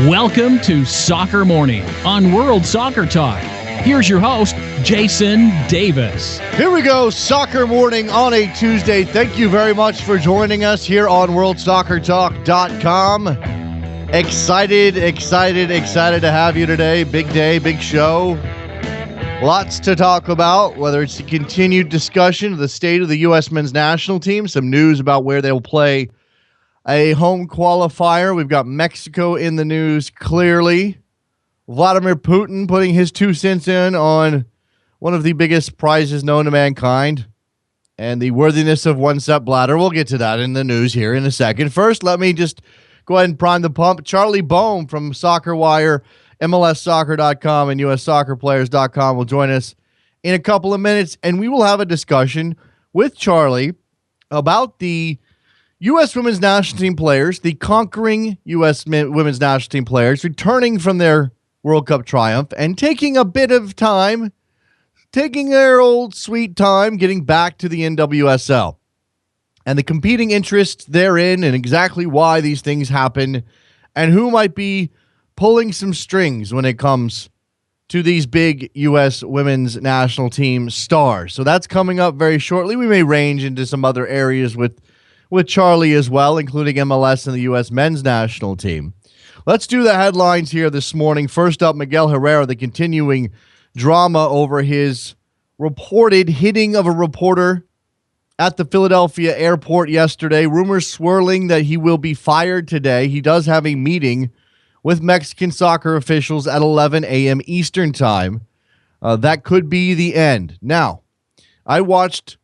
Welcome to Soccer Morning on World Soccer Talk. Here's your host, Jason Davis. Here we go, Soccer Morning on a Tuesday. Thank you very much for joining us here on WorldSoccerTalk.com. Excited to have you today. Big day, big show. Lots to talk about, whether it's the continued discussion of the state of the U.S. men's national team, some news about where they'll play a home qualifier. We've got Mexico in the news, clearly. Vladimir Putin putting his 2 cents in on one of the biggest prizes known to mankind and the worthiness of one Sepp Blatter. We'll get to that in the news here in a second. First, let me just go ahead and prime the pump. Charlie Boehm from Soccer Wire, MLSsoccer.com, and USSoccerPlayers.com will join us in a couple of minutes, and we will have a discussion with Charlie about the U.S. women's national team players, the conquering U.S. women's national team players, returning from their World Cup triumph and taking a bit of time, taking their old sweet time, getting back to the NWSL and the competing interests therein and exactly why these things happen and who might be pulling some strings when it comes to these big U.S. women's national team stars. So that's coming up very shortly. We may range into some other areas with Charlie as well, including MLS and the U.S. men's national team. Let's do the headlines here this morning. First up, Miguel Herrera, the continuing drama over his reported hitting of a reporter at the Philadelphia airport yesterday. Rumors swirling that he will be fired today. He does have a meeting with Mexican soccer officials at 11 a.m. Eastern time. That could be the end. Now, I watched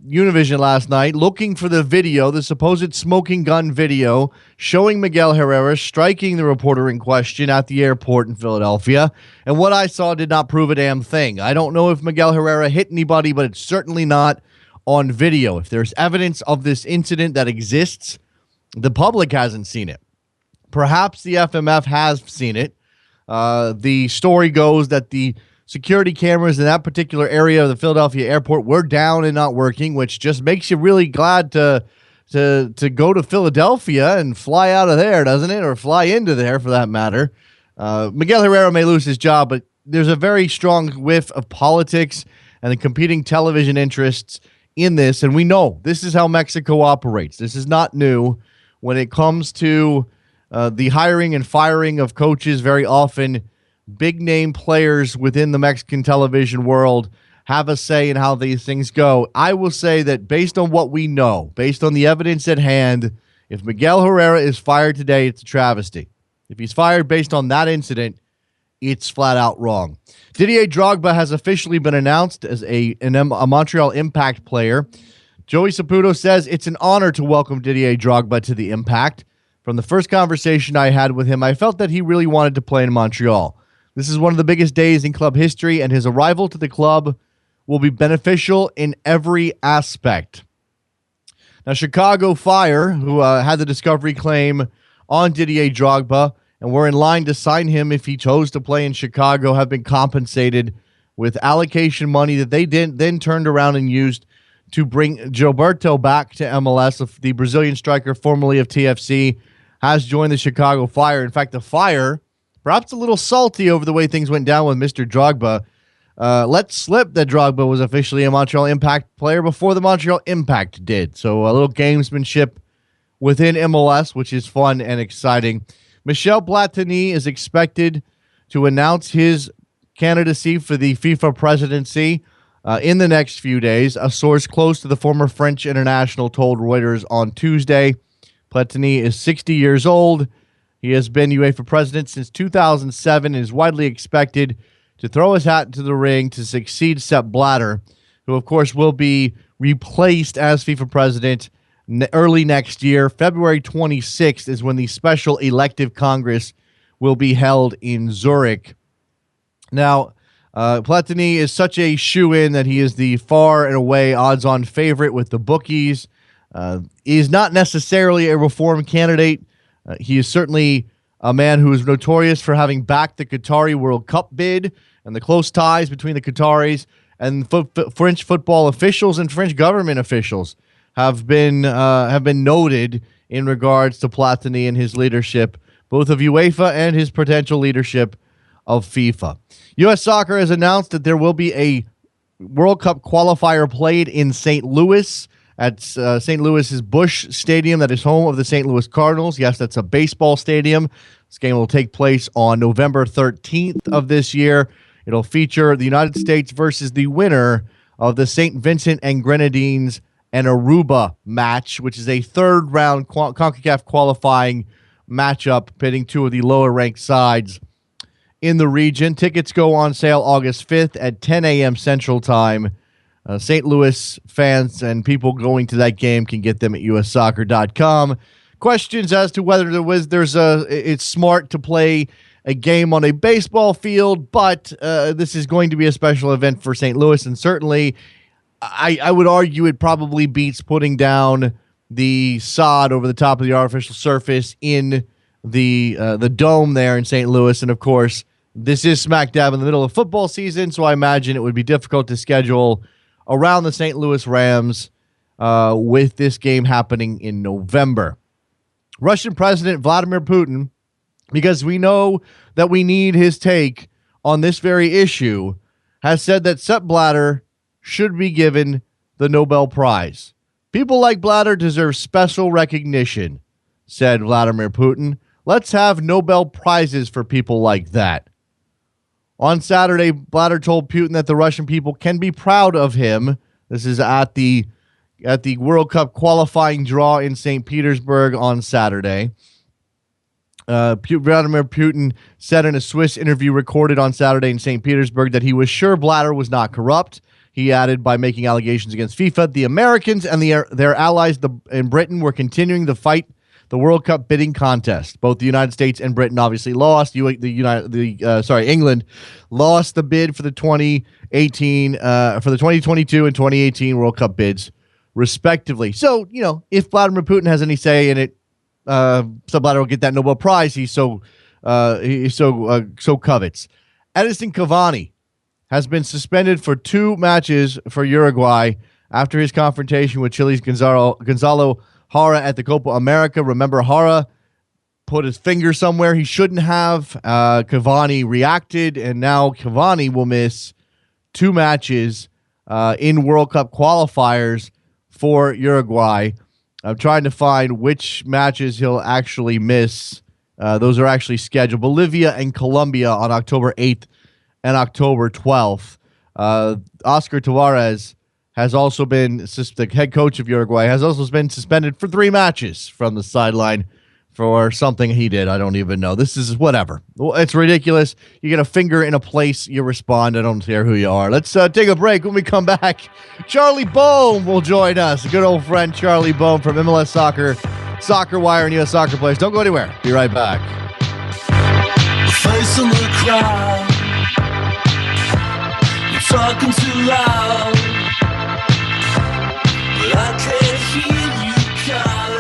Univision last night looking for the video, the supposed smoking gun video showing Miguel Herrera striking the reporter in question at the airport in Philadelphia. And what I saw did not prove a damn thing. I don't know if Miguel Herrera hit anybody, but it's certainly not on video. If there's evidence of this incident that exists, the public hasn't seen it. Perhaps the FMF has seen it. The story goes that the security cameras in that particular area of the Philadelphia airport were down and not working, which just makes you really glad to go to Philadelphia and fly out of there, doesn't it? Or fly into there, for that matter. Miguel Herrera may lose his job, but there's a very strong whiff of politics and the competing television interests in this, and we know this is how Mexico operates. This is not new. When it comes to the hiring and firing of coaches, very often big-name players within the Mexican television world have a say in how these things go. I will say that based on what we know, based on the evidence at hand, if Miguel Herrera is fired today, it's a travesty. If he's fired based on that incident, it's flat out wrong. Didier Drogba has officially been announced as a Montreal Impact player. Joey Saputo says it's an honor to welcome Didier Drogba to the Impact. From the first conversation I had with him, I felt that he really wanted to play in Montreal. This is one of the biggest days in club history, and his arrival to the club will be beneficial in every aspect. Now, Chicago Fire, who had the discovery claim on Didier Drogba and were in line to sign him if he chose to play in Chicago, have been compensated with allocation money that they then turned around and used to bring Gilberto back to MLS. The Brazilian striker, formerly of TFC, has joined the Chicago Fire. In fact, the Fire, perhaps a little salty over the way things went down with Mr. Drogba, let slip that Drogba was officially a Montreal Impact player before the Montreal Impact did. So a little gamesmanship within MLS, which is fun and exciting. Michel Platini is expected to announce his candidacy for the FIFA presidency in the next few days. A source close to the former French international told Reuters on Tuesday. Platini is 60 years old. He has been UEFA president since 2007 and is widely expected to throw his hat into the ring to succeed Sepp Blatter, who, of course, will be replaced as FIFA president early next year. February 26th is when the special elective Congress will be held in Zurich. Now, Platini is such a shoo-in that he is the far and away odds-on favorite with the bookies. He is not necessarily a reform candidate. He is certainly a man who is notorious for having backed the Qatari World Cup bid and the close ties between the Qataris and French football officials and French government officials have been noted in regards to Platini and his leadership, both of UEFA and his potential leadership of FIFA. U.S. Soccer has announced that there will be a World Cup qualifier played in St. Louis at St. Louis's Busch Stadium, that is home of the St. Louis Cardinals. Yes, that's a baseball stadium. This game will take place on November 13th of this year. It'll feature the United States versus the winner of the St. Vincent and Grenadines and Aruba match, which is a third-round CONCACAF qualifying matchup pitting two of the lower-ranked sides in the region. Tickets go on sale August 5th at 10 a.m. Central Time. St. Louis fans and people going to that game can get them at ussoccer.com. Questions as to whether it's smart to play a game on a baseball field, but this is going to be a special event for St. Louis, and certainly I would argue it probably beats putting down the sod over the top of the artificial surface in the dome there in St. Louis. And of course, this is smack dab in the middle of football season, so I imagine it would be difficult to schedule around the St. Louis Rams with this game happening in November. Russian President Vladimir Putin, because we know that we need his take on this very issue, has said that Sepp Blatter should be given the Nobel Prize. People like Blatter deserve special recognition, said Vladimir Putin. Let's have Nobel Prizes for people like that. On Saturday, Blatter told Putin that the Russian people can be proud of him. This is at the World Cup qualifying draw in St. Petersburg on Saturday. Vladimir Putin said in a Swiss interview recorded on Saturday in St. Petersburg that he was sure Blatter was not corrupt. He added, by making allegations against FIFA, the Americans and their allies in Britain were continuing to fight the World Cup bidding contest. Both the United States and Britain obviously lost. England lost the bid for the 2022 and 2018 World Cup bids, respectively. So, if Vladimir Putin has any say in it, so Blatter will get that Nobel Prize he so covets. Edinson Cavani has been suspended for 2 matches for Uruguay after his confrontation with Chile's Gonzalo Jara at the Copa America. Remember, Jara put his finger somewhere he shouldn't have. Cavani reacted, and now Cavani will miss 2 matches in World Cup qualifiers for Uruguay. I'm trying to find which matches he'll actually miss. Those are actually scheduled. Bolivia and Colombia on October 8th and October 12th. Oscar Tavares has also been, the head coach of Uruguay, has also been suspended for 3 matches from the sideline for something he did. I don't even know. This is whatever. It's ridiculous. You get a finger in a place, you respond. I don't care who you are. Let's take a break. When we come back, Charlie Boehm will join us. A good old friend, Charlie Boehm from MLS Soccer, Soccer Wire, and U.S. Soccer Players. Don't go anywhere. Be right back. Face in the crowd, you're talking too loud, but I can't hear you calling.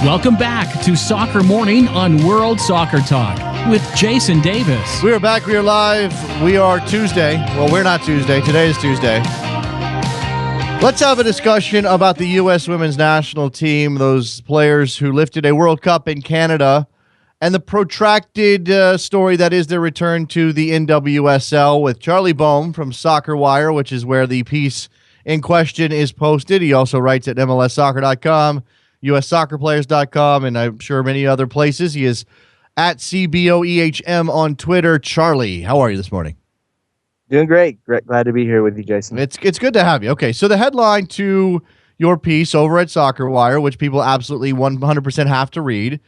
Welcome back to Soccer Morning on World Soccer Talk with Jason Davis. We are back. We are live. We are Tuesday. Well, we're not Tuesday. Today is Tuesday. Let's have a discussion about the U.S. women's national team, those players who lifted a World Cup in Canada, and the protracted story that is their return to the NWSL with Charlie Boehm from Soccer Wire, which is where the piece in question is posted. He also writes at MLSsoccer.com, USSoccerPlayers.com, and I'm sure many other places. He is at CBOEHM on Twitter. Charlie, how are you this morning? Doing great. Glad to be here with you, Jason. It's good to have you. Okay, so the headline to your piece over at Soccer Wire, which people absolutely 100% have to read,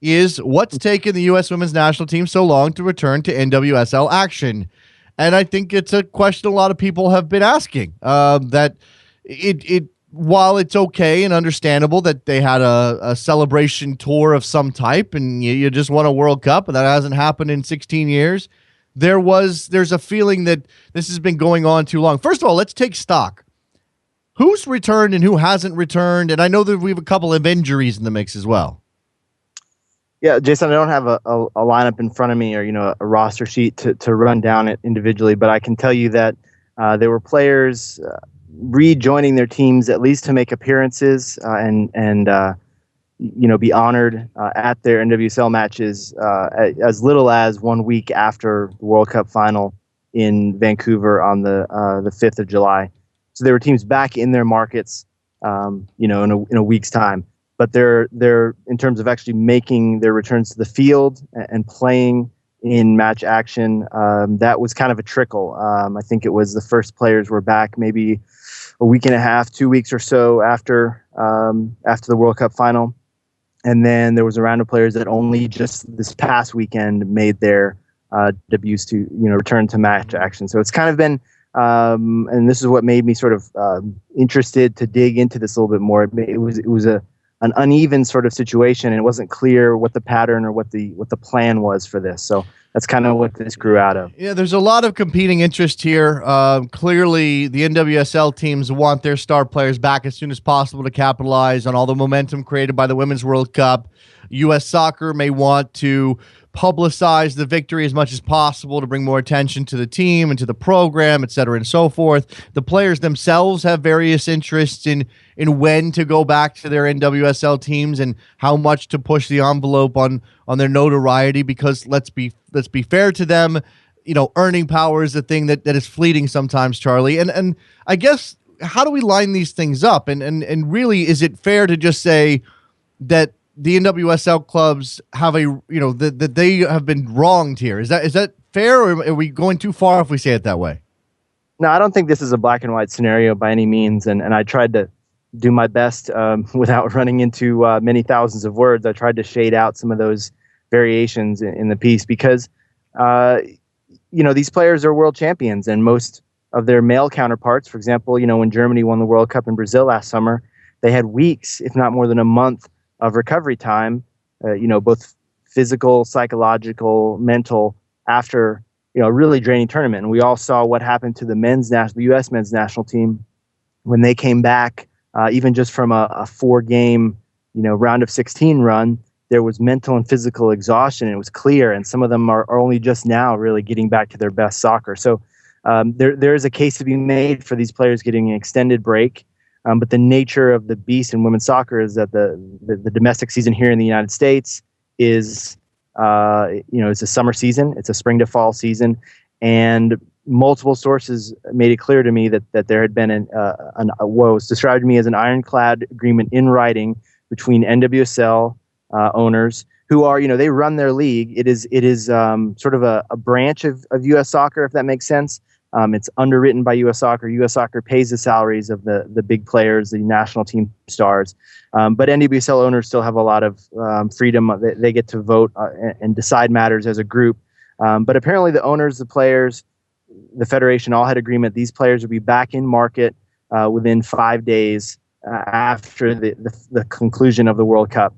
is what's taken the U.S. women's national team so long to return to NWSL action? And I think it's a question a lot of people have been asking, that while it's okay and understandable that they had a celebration tour of some type and you just won a World Cup and that hasn't happened in 16 years, there's a feeling that this has been going on too long. First of all, let's take stock. Who's returned and who hasn't returned? And I know that we have a couple of injuries in the mix as well. Yeah, Jason, I don't have a lineup in front of me or, a roster sheet to run down it individually, but I can tell you that there were players rejoining their teams at least to make appearances and be honored at their NWSL matches as little as 1 week after the World Cup final in Vancouver on the 5th of July. So there were teams back in their markets, in a week's time. But they're in terms of actually making their returns to the field and playing in match action, that was kind of a trickle. I think it was the first players were back maybe a week and a half, 2 weeks or so after the World Cup final. And then there was a round of players that only just this past weekend made their debuts to, return to match action. So it's kind of been, and this is what made me sort of interested to dig into this a little bit more. It was an uneven sort of situation, and it wasn't clear what the pattern or what the plan was for this. So that's kind of what this grew out of. Yeah, there's a lot of competing interest here. Clearly, the NWSL teams want their star players back as soon as possible to capitalize on all the momentum created by the Women's World Cup. U.S. Soccer may want to publicize the victory as much as possible to bring more attention to the team and to the program, et cetera, and so forth. The players themselves have various interests in when to go back to their NWSL teams and how much to push the envelope on their notoriety, because let's be fair to them, earning power is a thing that is fleeting sometimes, Charlie. And I guess, how do we line these things up? And really, is it fair to just say that the NWSL clubs have that they have been wronged here? Is that fair, or are we going too far if we say it that way? No, I don't think this is a black and white scenario by any means. And I tried to do my best without running into many thousands of words. I tried to shade out some of those variations in the piece because, these players are world champions, and most of their male counterparts, for example, when Germany won the World Cup in Brazil last summer, they had weeks, if not more than a month, of recovery time, both physical, psychological, mental, after, a really draining tournament. And we all saw what happened to the U.S. men's national team when they came back, even just from a 4-game, round of 16 run. There was mental and physical exhaustion. It was clear, and some of them are only just now really getting back to their best soccer. So there is a case to be made for these players getting an extended break. But the nature of the beast in women's soccer is that the domestic season here in the United States is, it's a summer season. It's a spring to fall season. And multiple sources made it clear to me that there had been what was described to me as an ironclad agreement in writing between NWSL owners who are, they run their league. It is sort of a branch of U.S. soccer, if that makes sense. It's underwritten by U.S. Soccer. U.S. Soccer pays the salaries of the big players, the national team stars. But NWSL owners still have a lot of freedom. They get to vote and decide matters as a group. But apparently the owners, the players, the federation all had agreement. These players would be back in market within 5 days after the conclusion of the World Cup.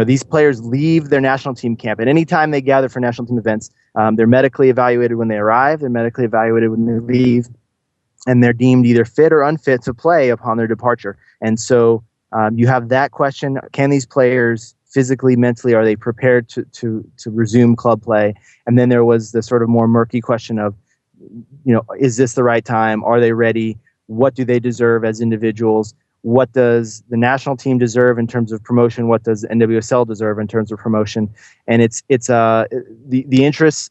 These players leave their national team camp at any time they gather for national team events. They're medically evaluated when they arrive. They're medically evaluated when they leave, and they're deemed either fit or unfit to play upon their departure. And so You have that question: can these players physically, mentally, are they prepared to resume club play? And then there was the sort of more murky question of, is this the right time? Are they ready? What do they deserve as individuals? What does the national team deserve in terms of promotion? What does the NWSL deserve in terms of promotion? And it's the interests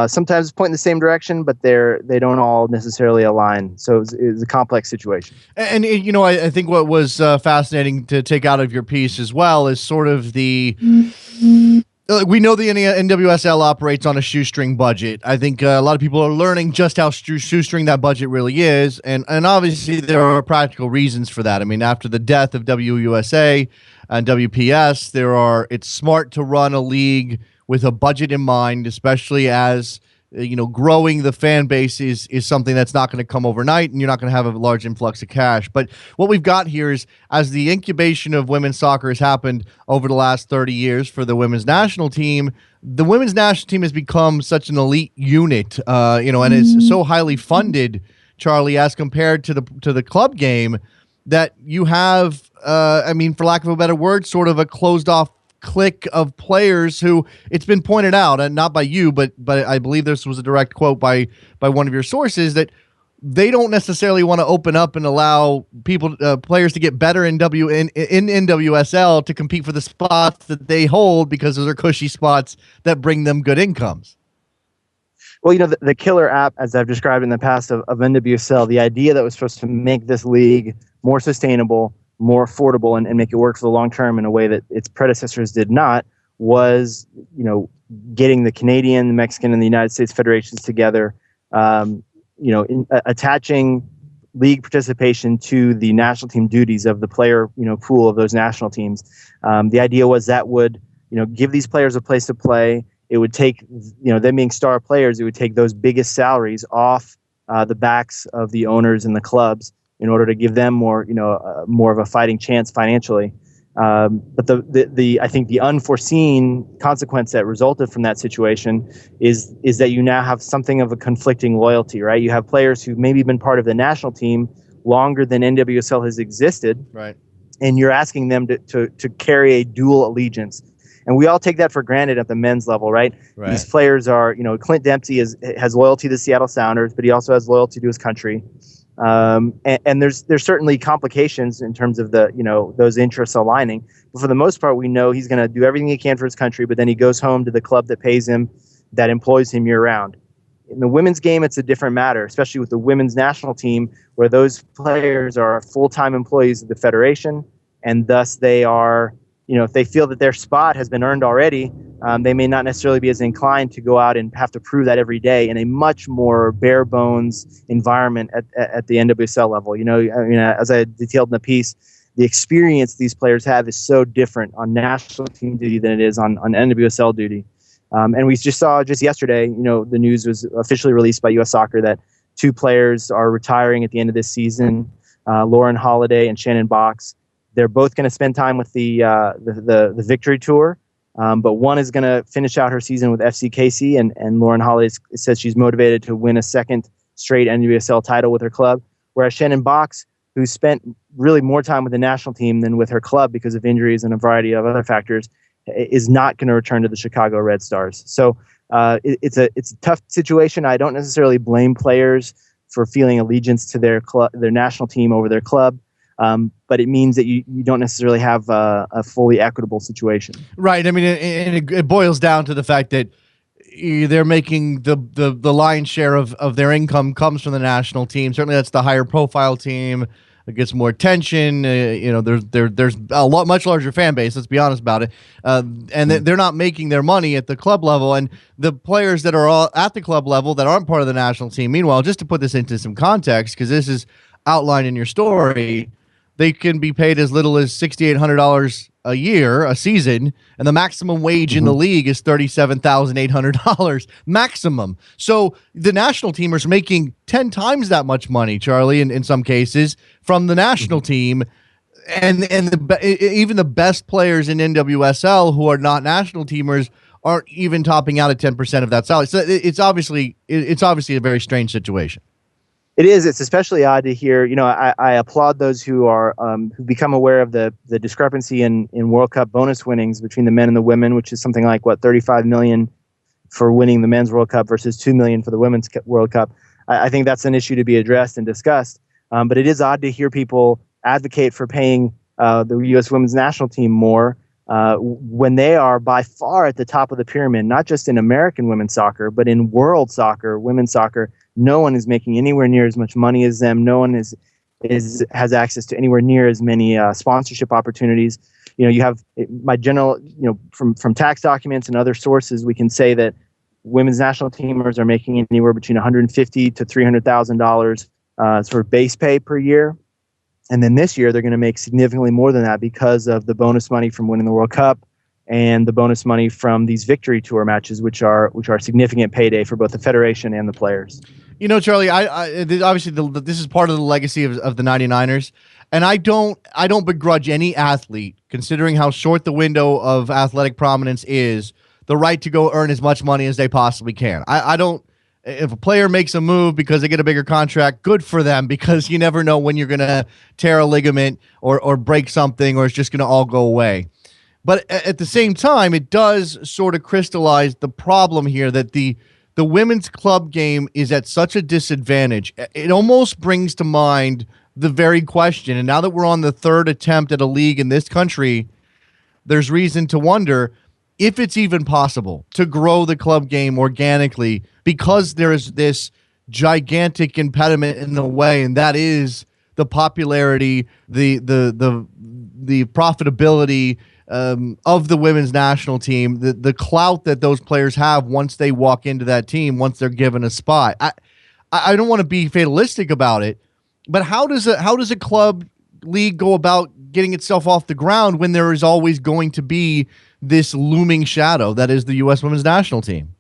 sometimes point in the same direction, but they don't all necessarily align. So it's a complex situation. And I think what was fascinating to take out of your piece as well is sort of the. We know the NWSL operates on a shoestring budget. I think a lot of people are learning just how shoestring that budget really is, and obviously there are practical reasons for that. I mean, after the death of WUSA and WPS, it's smart to run a league with a budget in mind, especially as growing the fan base is something that's not going to come overnight, and you're not going to have a large influx of cash. But what we've got here is, as the incubation of women's soccer has happened over the last 30 years for the women's national team, the women's national team has become such an elite unit, and it's so highly funded, Charlie, as compared to the club game, that you have, for lack of a better word, sort of a closed off clique of players who, it's been pointed out, and not by you, but I believe this was a direct quote by one of your sources, that they don't necessarily want to open up and allow players to get better in NWSL to compete for the spots that they hold, because those are cushy spots that bring them good incomes. Well, the killer app, as I've described in the past of NWSL, the idea that was supposed to make this league more sustainable, more affordable, and make it work for the long term in a way that its predecessors did not, was getting the Canadian, the Mexican, and the United States federations together, attaching league participation to the national team duties of the player pool of those national teams. The idea was that would give these players a place to play. It would take them being star players, it would take those biggest salaries off the backs of the owners and the clubs, in order to give them more of a fighting chance financially. But I think the unforeseen consequence that resulted from that situation is that you now have something of a conflicting loyalty, right? You have players who've maybe been part of the national team longer than NWSL has existed, right? And you're asking them to carry a dual allegiance. And we all take that for granted at the men's level, right? These players are, Clint Dempsey has loyalty to the Seattle Sounders, but he also has loyalty to his country. And there's certainly complications in terms of those interests aligning, but for the most part, we know he's going to do everything he can for his country, but then he goes home to the club that pays him, that employs him year round. In the women's game, it's a different matter, especially with the women's national team, where those players are full-time employees of the federation, and thus they are, if they feel that their spot has been earned already, they may not necessarily be as inclined to go out and have to prove that every day in a much more bare bones environment at the NWSL level. As I detailed in the piece, the experience these players have is so different on national team duty than it is on NWSL duty. And we just saw yesterday, the news was officially released by U.S. Soccer that 2 players are retiring at the end of this season, Lauren Holiday and Shannon Box. They're both going to spend time with the Victory Tour. But one is going to finish out her season with FC Casey, and Lauren Holiday says she's motivated to win a second straight NWSL title with her club, whereas Shannon Box, who spent really more time with the national team than with her club because of injuries and a variety of other factors, is not going to return to the Chicago Red Stars. So it's a tough situation. I don't necessarily blame players for feeling allegiance to their national team over their club. But it means that you don't necessarily have a fully equitable situation. Right. I mean, it boils down to the fact that they're making the lion's share of their income comes from the national team. Certainly that's the higher profile team. It gets more attention. There's a much larger fan base. Let's be honest about it. And they're not making their money at the club level. And the players that are all at the club level that aren't part of the national team, meanwhile, just to put this into some context, because this is outlined in your story, they can be paid as little as $6,800 a season, and the maximum wage in the league is $37,800 maximum. So the national team is making 10 times that much money, Charlie, in some cases, from the national team. And even the best players in NWSL who are not national teamers aren't even topping out at 10% of that salary. So it's obviously a very strange situation. It is. It's especially odd to hear. I applaud those who are who become aware of the discrepancy in World Cup bonus winnings between the men and the women, which is something like 35 million for winning the men's World Cup versus 2 million for the women's World Cup. I think that's an issue to be addressed and discussed. But it is odd to hear people advocate for paying the U.S. women's national team more when they are by far at the top of the pyramid, not just in American women's soccer, but in world soccer, women's soccer. No one is making anywhere near as much money as them. No one has access to anywhere near as many sponsorship opportunities. You have my general, from tax documents and other sources, we can say that women's national teamers are making anywhere between $150,000 to $300,000 sort of base pay per year. And then this year, they're going to make significantly more than that because of the bonus money from winning the World Cup and the bonus money from these victory tour matches, which are significant payday for both the federation and the players. Charlie, I obviously this is part of the legacy of the 99ers, and I don't begrudge any athlete, considering how short the window of athletic prominence is, the right to go earn as much money as they possibly can. I don't. If a player makes a move because they get a bigger contract, good for them, because you never know when you're going to tear a ligament or break something, or it's just going to all go away. But at the same time, it does sort of crystallize the problem here that the women's club game is at such a disadvantage. It almost brings to mind the very question. And now that we're on the third attempt at a league in this country, there's reason to wonder if it's even possible to grow the club game organically, because there is this gigantic impediment in the way, and that is the popularity, the profitability of the women's national team, the clout that those players have once they walk into that team, once they're given a spot. I don't want to be fatalistic about it, but how does a club league go about getting itself off the ground when there is always going to be this looming shadow that is the U.S. women's national team?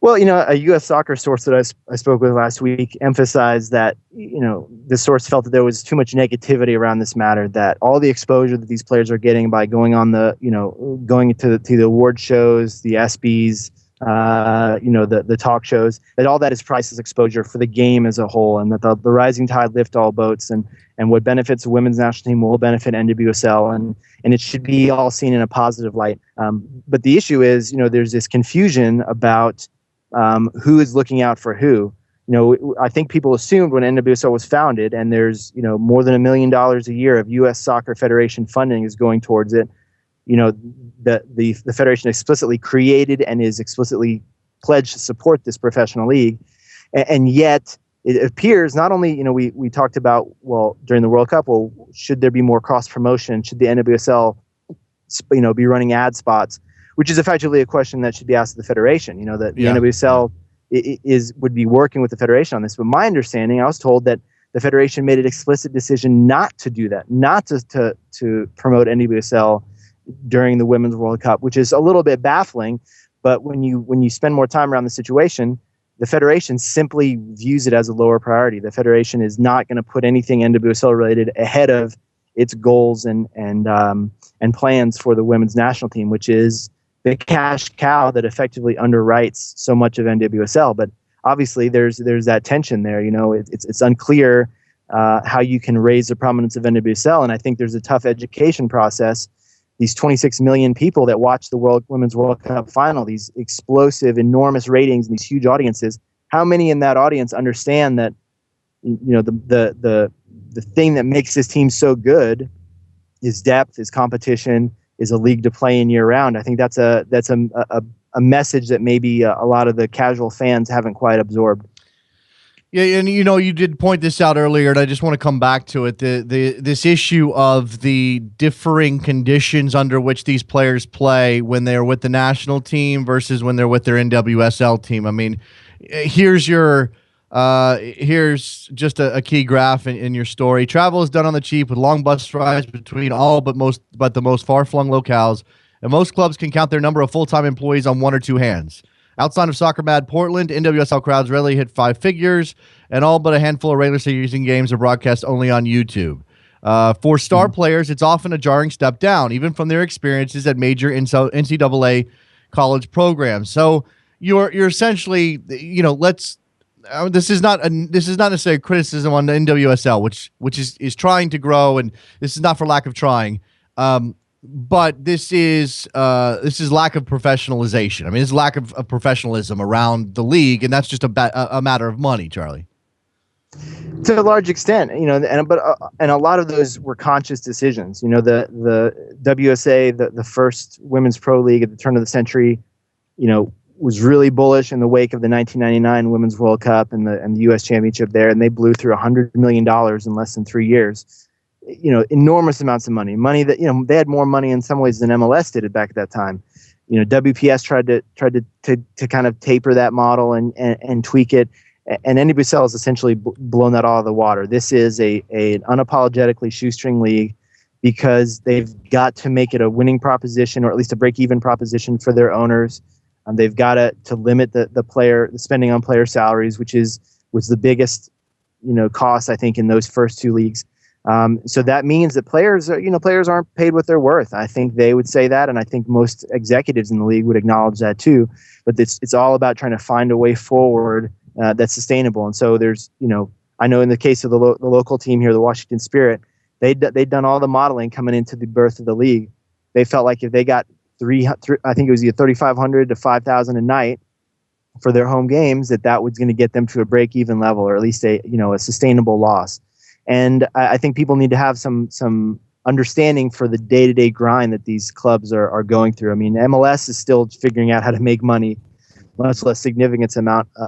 Well, a U.S. soccer source that I spoke with last week emphasized that, this source felt that there was too much negativity around this matter, that all the exposure that these players are getting by going on going to the award shows, the ESPYs, the talk shows, that all that is priceless exposure for the game as a whole, and that the rising tide lift all boats, and what benefits the women's national team will benefit NWSL, and it should be all seen in a positive light. But the issue is, there's this confusion about who is looking out for who. I think people assumed when NWSL was founded, and there's more than $1 million a year of U.S. Soccer Federation funding is going towards it. The federation explicitly created and is explicitly pledged to support this professional league, and yet it appears not only we talked about, well, during the World Cup, well, should there be more cross promotion? Should the NWSL be running ad spots? Which is effectively a question that should be asked of the federation. That the NWSL would be working with the federation on this. But my understanding, I was told that the federation made an explicit decision not to do that, not to promote NWSL during the Women's World Cup, which is a little bit baffling. But when you spend more time around the situation, the federation simply views it as a lower priority. The federation is not going to put anything NWSL related ahead of its goals and plans for the women's national team, which is the cash cow that effectively underwrites so much of NWSL. But obviously, there's that tension there. It's unclear how you can raise the prominence of NWSL, and I think there's a tough education process. These 26 million people that watch the Women's World Cup final, these explosive, enormous ratings, and these huge audiences. How many in that audience understand that the thing that makes this team so good is depth, is competition, is a league to play in year round? I think that's a message that maybe a lot of the casual fans haven't quite absorbed. Yeah, and you did point this out earlier, and I just want to come back to it. This issue of the differing conditions under which these players play when they're with the national team versus when they're with their NWSL team. I mean, here's just a key graph in your story. Travel is done on the cheap with long bus rides between all but the most far-flung locales, and most clubs can count their number of full-time employees on one or two hands. Outside of Soccer Mad Portland, NWSL crowds rarely hit five figures, and all but a handful of regular season games are broadcast only on YouTube. For star players, it's often a jarring step down, even from their experiences at major NCAA college programs. So you're essentially, this is not necessarily a criticism on the NWSL, which is trying to grow, and this is not for lack of trying. But this is lack of professionalization. I mean, it's lack of professionalism around the league, and that's just a matter of money, Charlie. To a large extent, and a lot of those were conscious decisions. The WSA, the first women's pro league at the turn of the century, was really bullish in the wake of the 1999 Women's World Cup and the U.S. Championship there, and they blew through $100 million in less than 3 years. Enormous amounts of money that they had more money in some ways than MLS did back at that time. WPS tried to kind of taper that model and tweak it, and NWSL has essentially blown that all out of the water. This is an unapologetically shoestring league because they've got to make it a winning proposition, or at least a break-even proposition for their owners. They've got to limit the spending on player salaries, which was the biggest cost, I think, in those first two leagues. So that means that players aren't paid what they're worth. I think they would say that, and I think most executives in the league would acknowledge that too. But it's all about trying to find a way forward that's sustainable. And so there's, I know in the case of the local team here, the Washington Spirit, they'd done all the modeling coming into the birth of the league. They felt like if they got I think it was either 3,500 to 5,000 a night for their home games, that was going to get them to a break-even level, or at least a sustainable loss. And I think people need to have some understanding for the day-to-day grind that these clubs are going through. I mean, MLS is still figuring out how to make money, much less significant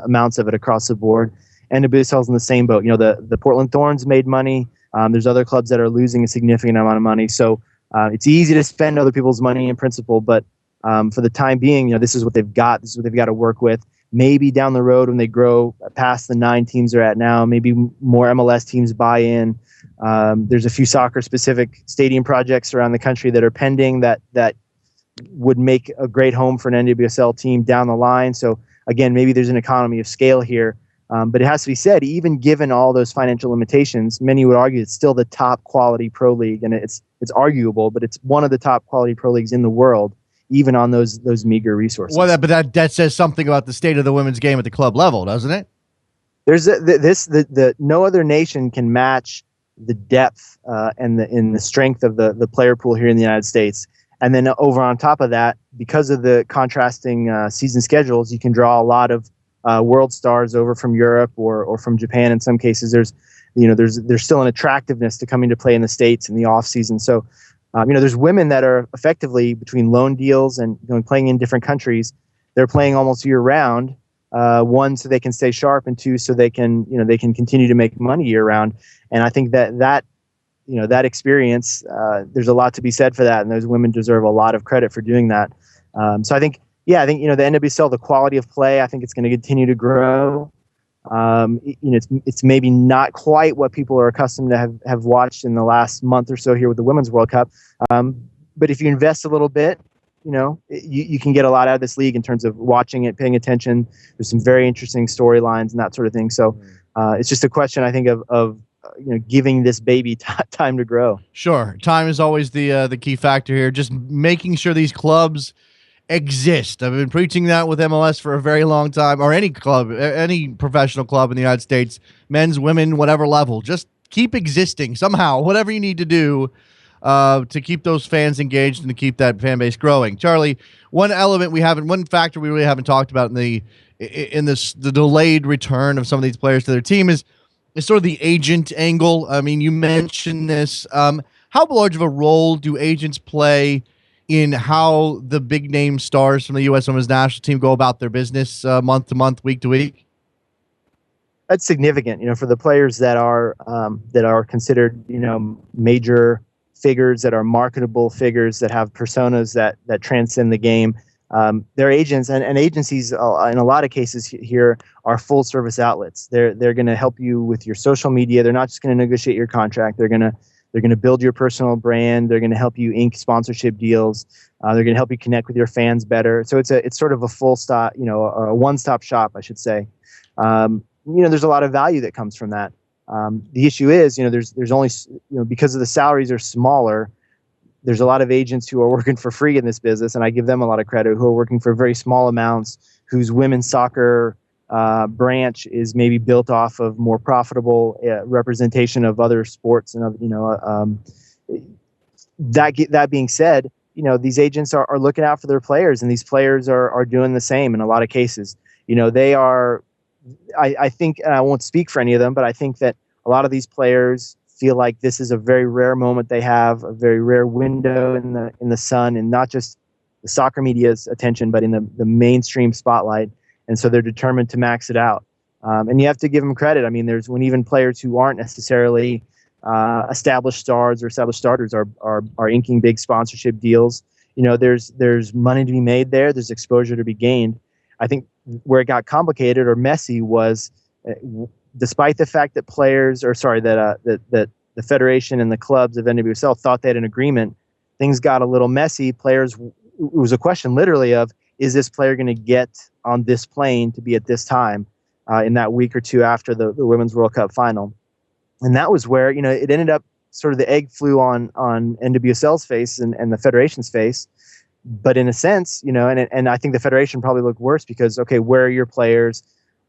amounts of it across the board. And NWSL's in the same boat. The Portland Thorns made money. There's other clubs that are losing a significant amount of money. So it's easy to spend other people's money in principle, but for the time being, this is what they've got. This is what they've got to work with. Maybe down the road when they grow past the 9 teams they're at now, maybe more MLS teams buy in. There's a few soccer-specific stadium projects around the country that are pending that would make a great home for an NWSL team down the line. So again, maybe there's an economy of scale here. But it has to be said, even given all those financial limitations, many would argue it's still the top quality pro league, and it's arguable, but it's one of the top quality pro leagues in the world, even on those meager resources. Well, but that says something about the state of the women's game at the club level, doesn't it? There's no other nation can match the depth and the strength of the player pool here in the United States. And then over on top of that, because of the contrasting season schedules, you can draw a lot of world stars over from Europe or from Japan. In some cases, there's still an attractiveness to coming to play in the States in the off season. So, there's women that are effectively between loan deals and playing in different countries. They're playing almost year round. One, so they can stay sharp, and two, so they can continue to make money year round. And I think that experience, there's a lot to be said for that, and those women deserve a lot of credit for doing that. So I think the NWSL, the quality of play, I think it's going to continue to grow. It's maybe not quite what people are accustomed to have watched in the last month or so here with the Women's World Cup. But if you invest a little bit, you can get a lot out of this league in terms of watching it, paying attention. There's some very interesting storylines and that sort of thing. So it's just a question, I think, of giving this baby time to grow. Sure, time is always the key factor here. Just making sure these clubs exist. I've been preaching that with MLS for a very long time, or any club, any professional club in the United States, men's, women, whatever level. Just keep existing somehow, whatever you need to do to keep those fans engaged and to keep that fan base growing. Charlie, one factor we really haven't talked about in the delayed return of some of these players to their team is sort of the agent angle. I mean, you mentioned this. How large of a role do agents play in how the big name stars from the U.S. Women's National Team go about their business month to month, week to week? That's significant, for the players that are considered, major figures, that are marketable figures, that have personas that transcend the game. Their agents and agencies, in a lot of cases here, are full service outlets. They're going to help you with your social media. They're not just going to negotiate your contract. They're going to build your personal brand. They're going to help you ink sponsorship deals. They're going to help you connect with your fans better. So it's sort of a full stop, or a one-stop shop, I should say. There's a lot of value that comes from that. The issue is, there's only, because of the salaries are smaller, there's a lot of agents who are working for free in this business, and I give them a lot of credit, who are working for very small amounts, whose women's soccer branch is maybe built off of more profitable representation of other sports, and that being said, these agents are looking out for their players, and these players are doing the same in a lot of cases. They are. I think, and I won't speak for any of them, but I think that a lot of these players feel like this is a very rare moment they have, a very rare window in the sun, and not just the soccer media's attention, but in the mainstream spotlight. And so they're determined to max it out. And you have to give them credit. I mean, when even players who aren't necessarily established stars or established starters are inking big sponsorship deals. There's money to be made there. There's exposure to be gained. I think where it got complicated or messy was, despite the fact that that the federation and the clubs of NWSL thought they had an agreement, things got a little messy. It was a question literally of, is this player going to get on this plane to be at this time in that week or two after the Women's World Cup final? And that was where, it ended up sort of the egg flew on NWSL's face and the federation's face. But in a sense, and I think the federation probably looked worse because, okay, where are your players?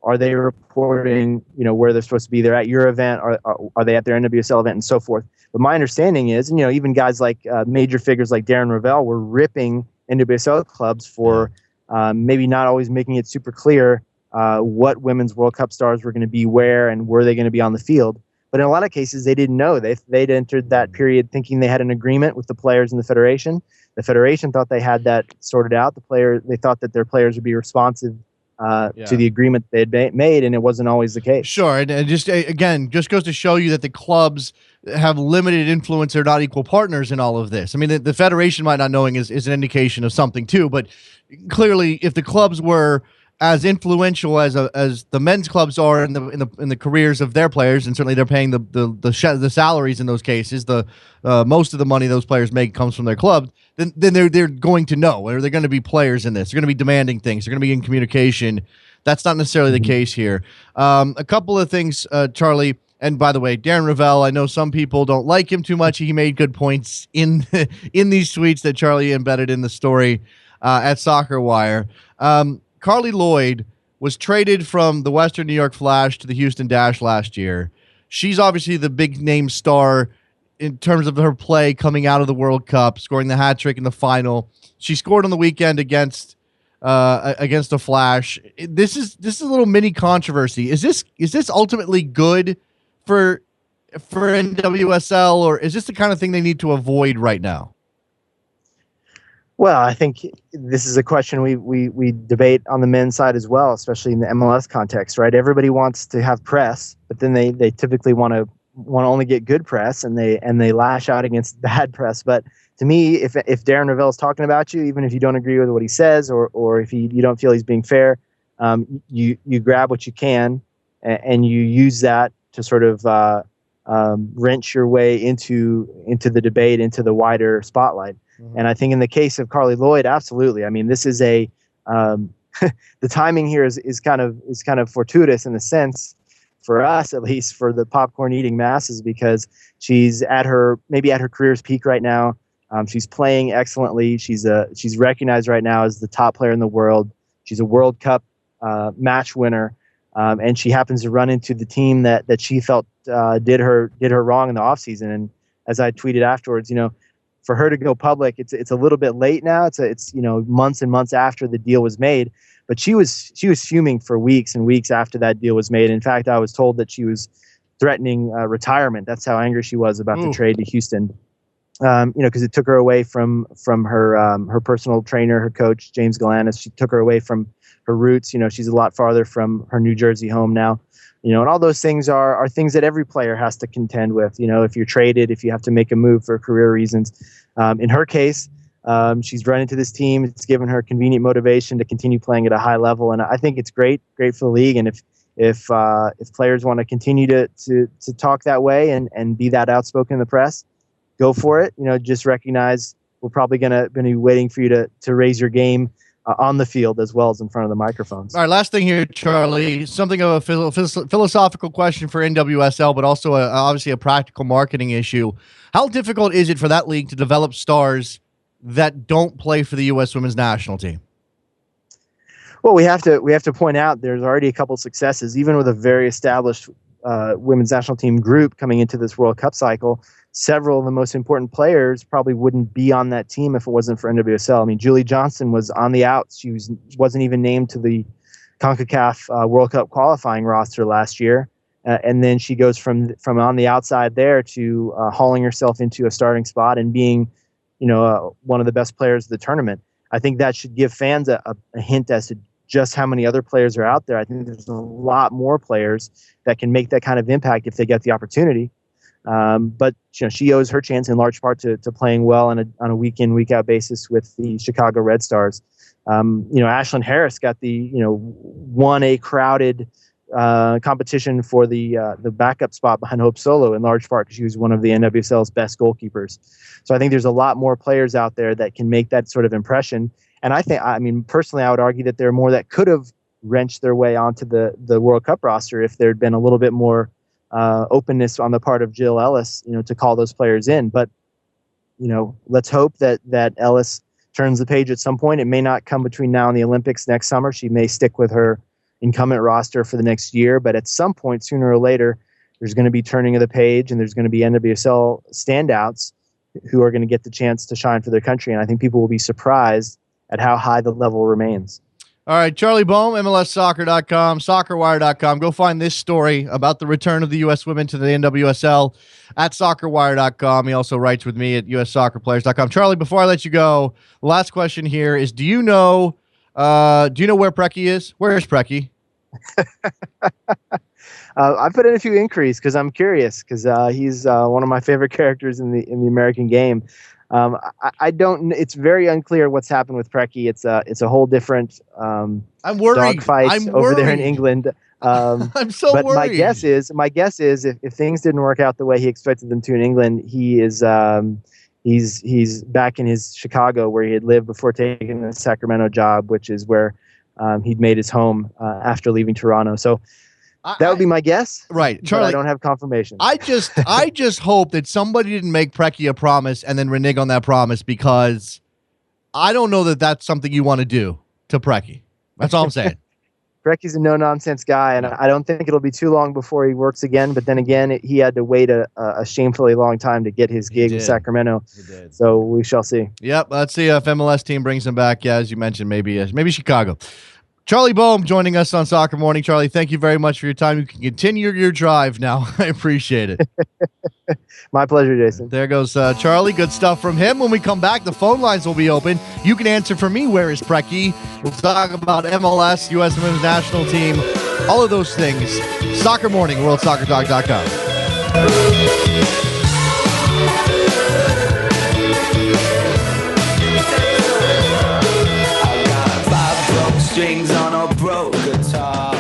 Are they reporting, where they're supposed to be? They're at your event. Are they at their NWSL event and so forth? But my understanding is, even guys like major figures like Darren Ravel were ripping NWSL clubs for maybe not always making it super clear what Women's World Cup stars were going to be where and were they going to be on the field. But in a lot of cases, they didn't know. They'd entered that period thinking they had an agreement with the players and the federation. The federation thought they had that sorted out. They thought that their players would be responsive to the agreement they had made, and it wasn't always the case. Sure, and just again, just goes to show you that the clubs have limited influence. They're not equal partners in all of this. I mean, the federation might not knowing is an indication of something too, but clearly, if the clubs were as influential as the men's clubs are in the careers of their players, and certainly they're paying the salaries in those cases. The most of the money those players make comes from their club. Then they're going to know, or they're going to be players in this. They're going to be demanding things. They're going to be in communication. That's not necessarily the case here. A couple of things, Charlie. And by the way, Darren Ravel, I know some people don't like him too much. He made good points in these tweets that Charlie embedded in the story at Soccer Wire. Carly Lloyd was traded from the Western New York Flash to the Houston Dash last year. She's obviously the big name star in terms of her play coming out of the World Cup, scoring the hat trick in the final. She scored on the weekend against the Flash. This is a little mini controversy. Is this ultimately good for NWSL, or is this the kind of thing they need to avoid right now? Well, I think this is a question we debate on the men's side as well, especially in the MLS context, right? Everybody wants to have press, but then they typically want to only get good press, and they lash out against bad press. But to me, if Darren Ravel is talking about you, even if you don't agree with what he says, or if you don't feel he's being fair, you grab what you can and you use that to sort of wrench your way into the debate, into the wider spotlight. And I think in the case of Carly Lloyd, absolutely. I mean, this is the timing here is kind of fortuitous in the sense, for us at least, for the popcorn eating masses, because she's at her career's peak right now. She's playing excellently. She's recognized right now as the top player in the world. She's a World Cup match winner, and she happens to run into the team that she felt did her wrong in the offseason. And as I tweeted afterwards, for her to go public, it's a little bit late now. It's months and months after the deal was made, but she was fuming for weeks and weeks after that deal was made. In fact, I was told that she was threatening retirement. That's how angry she was about the trade to Houston. Because it took her away from her personal trainer, her coach, James Galanis. She took her away from her roots. She's a lot farther from her New Jersey home now. And all those things are things that every player has to contend with. If you're traded, if you have to make a move for career reasons. In her case, she's run into this team. It's given her convenient motivation to continue playing at a high level, and I think it's great for the league. And if players want to continue to talk that way and be that outspoken in the press, go for it. Just recognize we're probably gonna be waiting for you to raise your game on the field as well as in front of the microphones. All right, last thing here, Charlie. Something of a philosophical question for NWSL, but also obviously a practical marketing issue. How difficult is it for that league to develop stars that don't play for the U.S. women's national team? Well, we have to point out there's already a couple successes, even with a very established women's national team group coming into this World Cup cycle. Several of the most important players probably wouldn't be on that team if it wasn't for NWSL. I mean, Julie Johnson was on the outs. She wasn't even named to the CONCACAF World Cup qualifying roster last year. And then she goes from on the outside there to hauling herself into a starting spot and being, one of the best players of the tournament. I think that should give fans a hint as to just how many other players are out there. I think there's a lot more players that can make that kind of impact if they get the opportunity. But she owes her chance in large part to playing well on a week in, week out basis with the Chicago Red Stars. Ashlyn Harris got won a crowded competition for the backup spot behind Hope Solo in large part because she was one of the NWSL's best goalkeepers. So I think there's a lot more players out there that can make that sort of impression. And personally, I would argue that there are more that could have wrenched their way onto the World Cup roster if there had been a little bit more openness on the part of Jill Ellis, to call those players in. But, let's hope that Ellis turns the page at some point. It may not come between now and the Olympics next summer. She may stick with her incumbent roster for the next year. But at some point, sooner or later, there's going to be turning of the page and there's going to be NWSL standouts who are going to get the chance to shine for their country. And I think people will be surprised at how high the level remains. All right, Charlie Boehm, MLSsoccer.com, SoccerWire.com. Go find this story about the return of the U.S. women to the NWSL at SoccerWire.com. He also writes with me at USSoccerPlayers.com. Charlie, before I let you go, the last question here is: Do you know where Preki is? Where is Preki? I put in a few inquiries because I'm curious because he's one of my favorite characters in the American game. I don't. It's very unclear what's happened with Preki. It's a whole different I'm worried. dogfight over there in England. I'm so but worried. My guess is if things didn't work out the way he expected them to in England, he is he's back in his Chicago where he had lived before taking the Sacramento job, which is where he'd made his home after leaving Toronto. So. That would be my guess. Right. Charlie, I don't have confirmation. I just hope that somebody didn't make Preki a promise and then renege on that promise, because I don't know that that's something you want to do to Preki. That's all I'm saying. Preki's a no-nonsense guy, and I don't think it'll be too long before he works again. But then again, he had to wait a shamefully long time to get his gig with Sacramento. He did. So we shall see. Yep. Let's see if MLS team brings him back. Yeah, as you mentioned, maybe Chicago. Charlie Boehm joining us on Soccer Morning. Charlie, thank you very much for your time. You can continue your drive now. I appreciate it. My pleasure, Jason. There goes Charlie. Good stuff from him. When we come back, the phone lines will be open. You can answer for me. Where is Preki? We'll talk about MLS, U.S. Women's National Team, all of those things. Soccer Morning, WorldSoccerTalk.com. Strings on a broke guitar.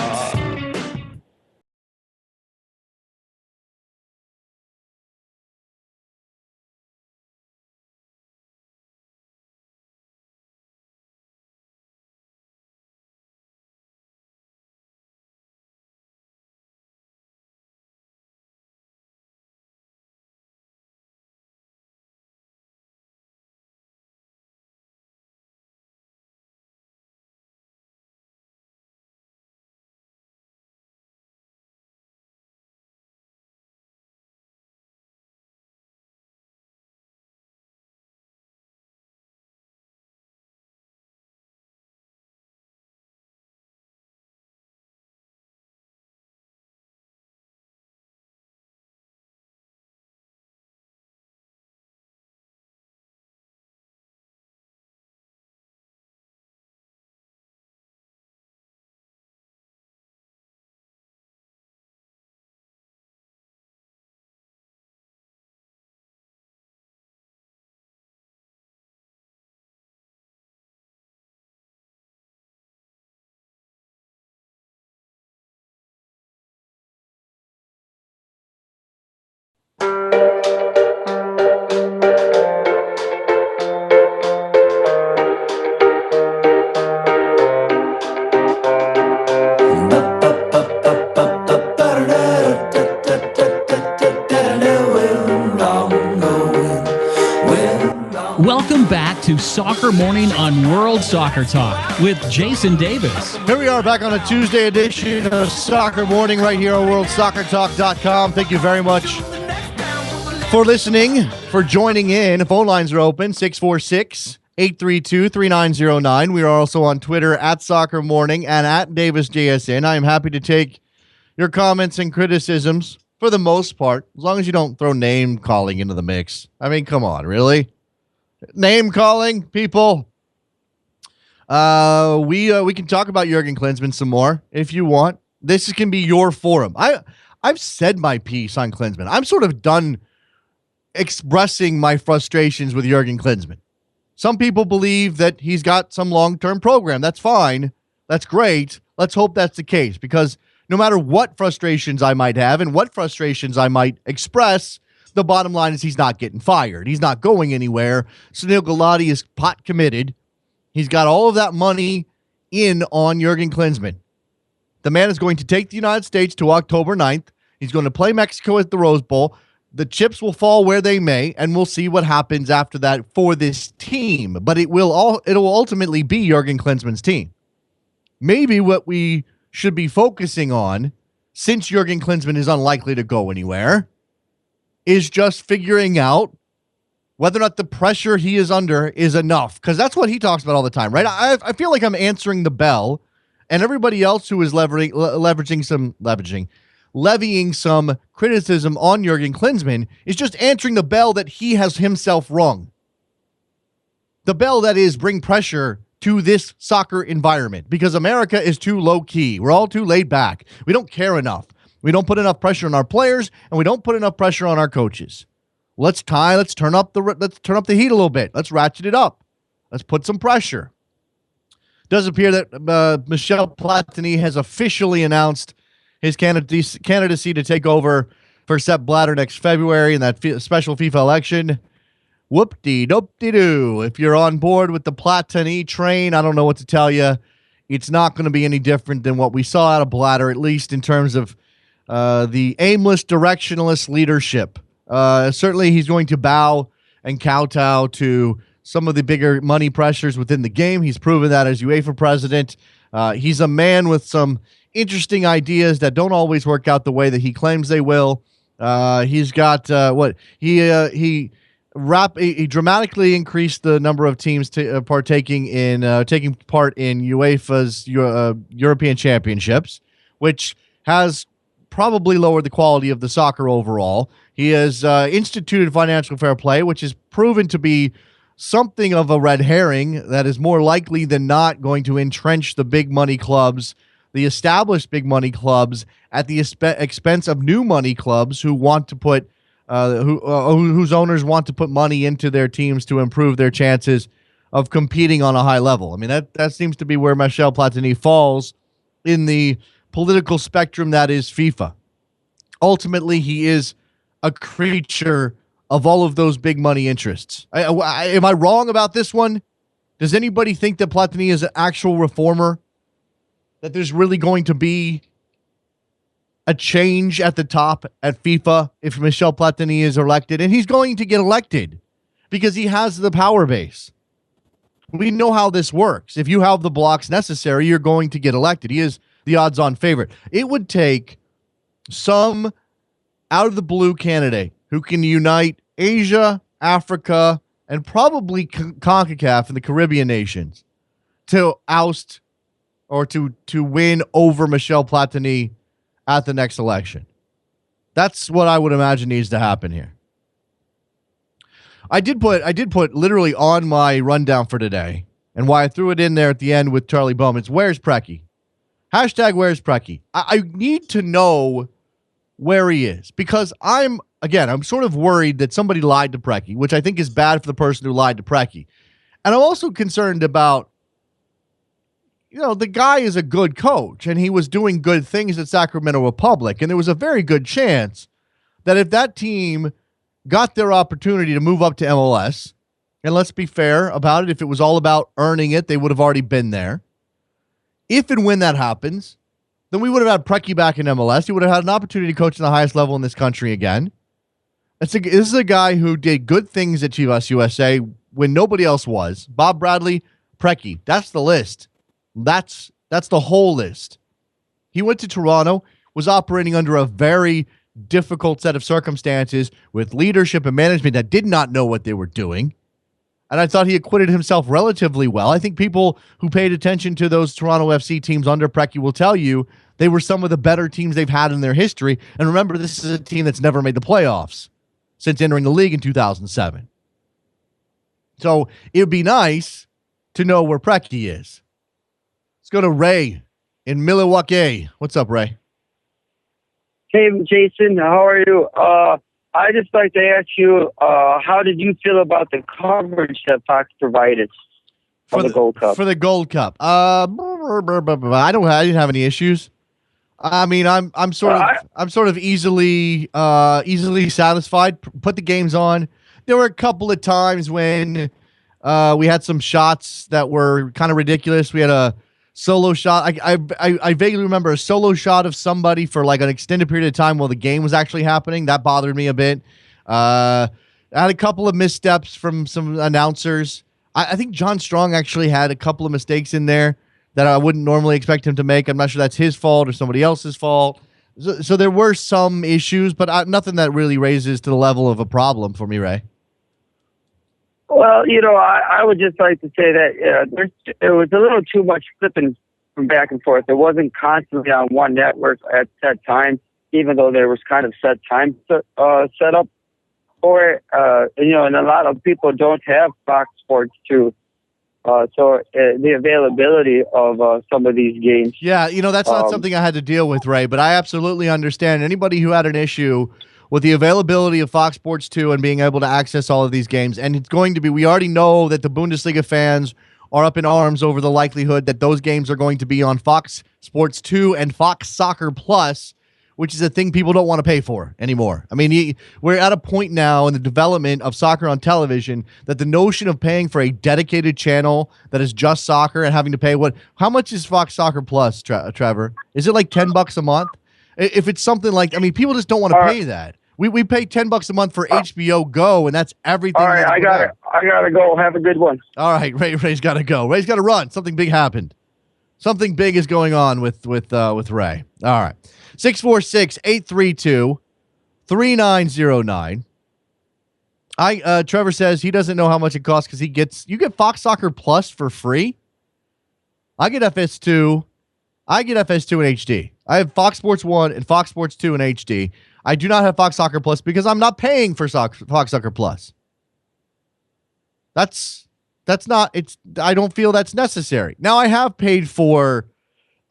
Welcome back to Soccer Morning on World Soccer Talk with Jason Davis. Here we are back on a Tuesday edition of Soccer Morning right here on worldsoccertalk.com. Thank you very much for listening, for joining in. Phone lines are open, 646-832-3909. We are also on Twitter at Soccer Morning and at DavisJSN. I am happy to take your comments and criticisms for the most part, as long as you don't throw name calling into the mix. I mean, come on, really? Name calling, people. We can talk about Jurgen Klinsmann some more if you want. This can be your forum. I've said my piece on Klinsmann. I'm sort of done expressing my frustrations with Jurgen Klinsmann. Some people believe that he's got some long-term program. That's fine. That's great. Let's hope that's the case, because no matter what frustrations I might have and what frustrations I might express, the bottom line is he's not getting fired. He's not going anywhere. Sunil Gulati is pot committed. He's got all of that money in on Jurgen Klinsmann. The man is going to take the United States to October 9th. He's going to play Mexico at the Rose Bowl. The chips will fall where they may, and we'll see what happens after that for this team. But it'll ultimately be Jurgen Klinsmann's team. Maybe what we should be focusing on, since Jurgen Klinsmann is unlikely to go anywhere, is just figuring out whether or not the pressure he is under is enough. Because that's what he talks about all the time, right? I feel like I'm answering the bell, and everybody else who is levying some criticism on Jurgen Klinsmann is just answering the bell that he has himself rung. The bell that is bring pressure to this soccer environment, because America is too low-key. We're all too laid back. We don't care enough. We don't put enough pressure on our players, and we don't put enough pressure on our coaches. Let's turn up the heat a little bit. Let's ratchet it up. Let's put some pressure. Does appear that Michel Platini has officially announced his candidacy to take over for Sepp Blatter next February in that special FIFA election. Whoop-de-doop-de-doo. If you're on board with the Platini train, I don't know what to tell you. It's not going to be any different than what we saw out of Blatter, at least in terms of the aimless, directionless leadership. Certainly he's going to bow and kowtow to some of the bigger money pressures within the game. He's proven that as UEFA president. He's a man with some interesting ideas that don't always work out the way that he claims they will. He's got he dramatically increased the number of teams taking part in UEFA's European Championships, which has probably lowered the quality of the soccer overall. He has instituted financial fair play, which is proven to be something of a red herring that is more likely than not going to entrench the big money clubs, the established big money clubs, at the expense of new money clubs who want to put whose owners want to put money into their teams to improve their chances of competing on a high level. I mean, that seems to be where Michel Platini falls in the political spectrum that is FIFA. Ultimately, he is a creature of all of those big money interests. Am I wrong about this one? Does anybody think that Platini is an actual reformer? That there's really going to be a change at the top at FIFA if Michel Platini is elected? And he's going to get elected because he has the power base. We know how this works. If you have the blocks necessary, you're going to get elected. He is the odds-on favorite. It would take some out-of-the-blue candidate who can unite Asia, Africa, and probably CONCACAF and the Caribbean nations to oust or to win over Michel Platini at the next election. That's what I would imagine needs to happen here. I did put literally on my rundown for today, and why I threw it in there at the end with Charlie Boehm, it's where's Preki? Hashtag where's Preki? I need to know where he is, because I'm sort of worried that somebody lied to Preki, which I think is bad for the person who lied to Preki. And I'm also concerned about, the guy is a good coach, and he was doing good things at Sacramento Republic, and there was a very good chance that if that team got their opportunity to move up to MLS, and let's be fair about it, if it was all about earning it, they would have already been there. If and when that happens, then we would have had Preki back in MLS. He would have had an opportunity to coach in the highest level in this country again. This is a guy who did good things at Chivas USA, when nobody else was. Bob Bradley, Preki. That's the list. That's the whole list. He went to Toronto, was operating under a very difficult set of circumstances with leadership and management that did not know what they were doing. And I thought he acquitted himself relatively well. I think people who paid attention to those Toronto FC teams under Preki will tell you they were some of the better teams they've had in their history. And remember, this is a team that's never made the playoffs since entering the league in 2007. So it would be nice to know where Preki is. Let's go to Ray in Milwaukee. What's up, Ray? Hey, Jason, how are you? I just like to ask you, how did you feel about the coverage that Fox provided for the Gold Cup? For the Gold Cup, I didn't have any issues. I mean, I'm sort of easily satisfied. Put the games on. There were a couple of times when we had some shots that were kind of ridiculous. We had a solo shot. I vaguely remember a solo shot of somebody for like an extended period of time while the game was actually happening. That bothered me a bit. I had a couple of missteps from some announcers. I think John Strong actually had a couple of mistakes in there that I wouldn't normally expect him to make. I'm not sure that's his fault or somebody else's fault. So there were some issues, but nothing that really raises to the level of a problem for me, Ray. Well, I would just like to say that there was a little too much flipping from back and forth. It wasn't constantly on one network at set time, even though there was kind of set time set up for it. And a lot of people don't have Fox Sports 2. So the availability of some of these games. Yeah, that's not something I had to deal with, Ray, but I absolutely understand anybody who had an issue with the availability of Fox Sports 2 and being able to access all of these games. And it's going to be, we already know that the Bundesliga fans are up in arms over the likelihood that those games are going to be on Fox Sports 2 and Fox Soccer Plus, which is a thing people don't want to pay for anymore. I mean, we're at a point now in the development of soccer on television that the notion of paying for a dedicated channel that is just soccer and having to pay how much is Fox Soccer Plus, Trevor? Is it like $10 a month? If it's something like, people just don't want to pay that. We pay $10 a month for HBO Go, and that's everything. All right, I gotta go. Have a good one. All right, Ray's got to go. Ray's got to run. Something big happened. Something big is going on with Ray. All right, 646-832-3909. Trevor says he doesn't know how much it costs because you get Fox Soccer Plus for free. I get FS2. I get FS2 in HD. I have Fox Sports 1 and Fox Sports 2 in HD. I do not have Fox Soccer Plus because I'm not paying for Fox Soccer Plus. That's not, I don't feel that's necessary. Now I have paid for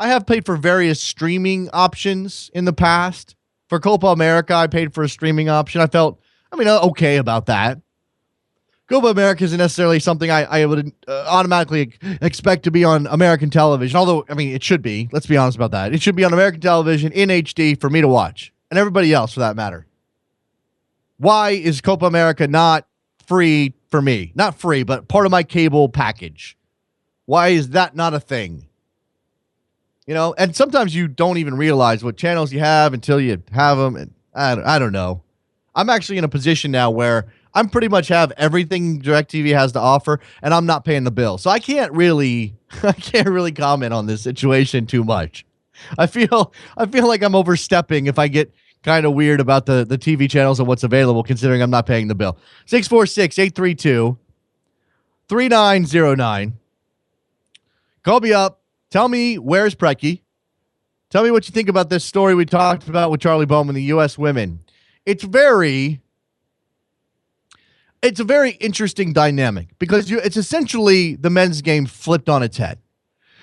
various streaming options in the past. For Copa America, I paid for a streaming option. I felt, okay about that. Copa America isn't necessarily something I would automatically expect to be on American television. Although, it should be. Let's be honest about that. It should be on American television in HD for me to watch. And everybody else, for that matter. Why is Copa America not free for me? Not free, but part of my cable package. Why is that not a thing? And sometimes you don't even realize what channels you have until you have them. And I don't know. I'm actually in a position now where I'm pretty much have everything DirecTV has to offer, and I'm not paying the bill. So I can't really comment on this situation too much. I feel like I'm overstepping if I get kind of weird about the TV channels and what's available, considering I'm not paying the bill. 646-832-3909. Call me up. Tell me, where's Preki? Tell me what you think about this story we talked about with Charlie Boehm and the U.S. women. It's a very interesting dynamic because it's essentially the men's game flipped on its head.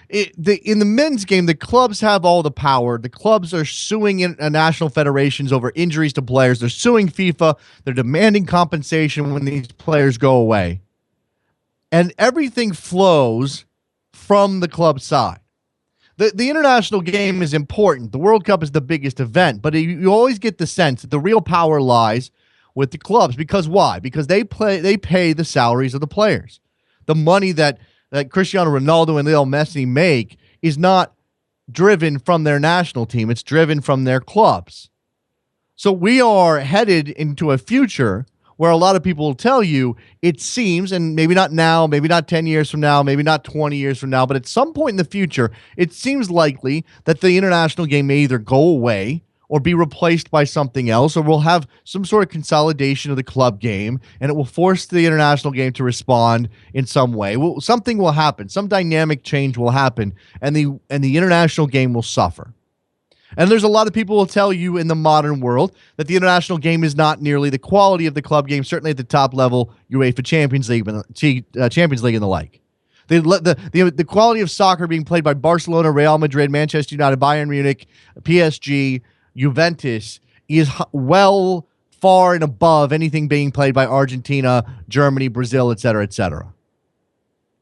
In the men's game, the clubs have all the power. The clubs are suing national federations over injuries to players. They're suing FIFA. They're demanding compensation when these players go away. And everything flows from the club side. The international game is important. The World Cup is the biggest event, but you always get the sense that the real power lies with the clubs. Because why? Because they pay the salaries of the players. The money that Cristiano Ronaldo and Lionel Messi make is not driven from their national team. It's driven from their clubs. So we are headed into a future where a lot of people will tell you it seems, and maybe not now, maybe not 10 years from now, maybe not 20 years from now, but at some point in the future, it seems likely that the international game may either go away or be replaced by something else, or we'll have some sort of consolidation of the club game, and it will force the international game to respond in some way. Something will happen. Some dynamic change will happen, and the international game will suffer. And there's a lot of people who will tell you in the modern world that the international game is not nearly the quality of the club game, certainly at the top level, UEFA Champions League and the like. The quality of soccer being played by Barcelona, Real Madrid, Manchester United, Bayern Munich, PSG, Juventus is well far and above anything being played by Argentina, Germany, Brazil, et cetera, et cetera.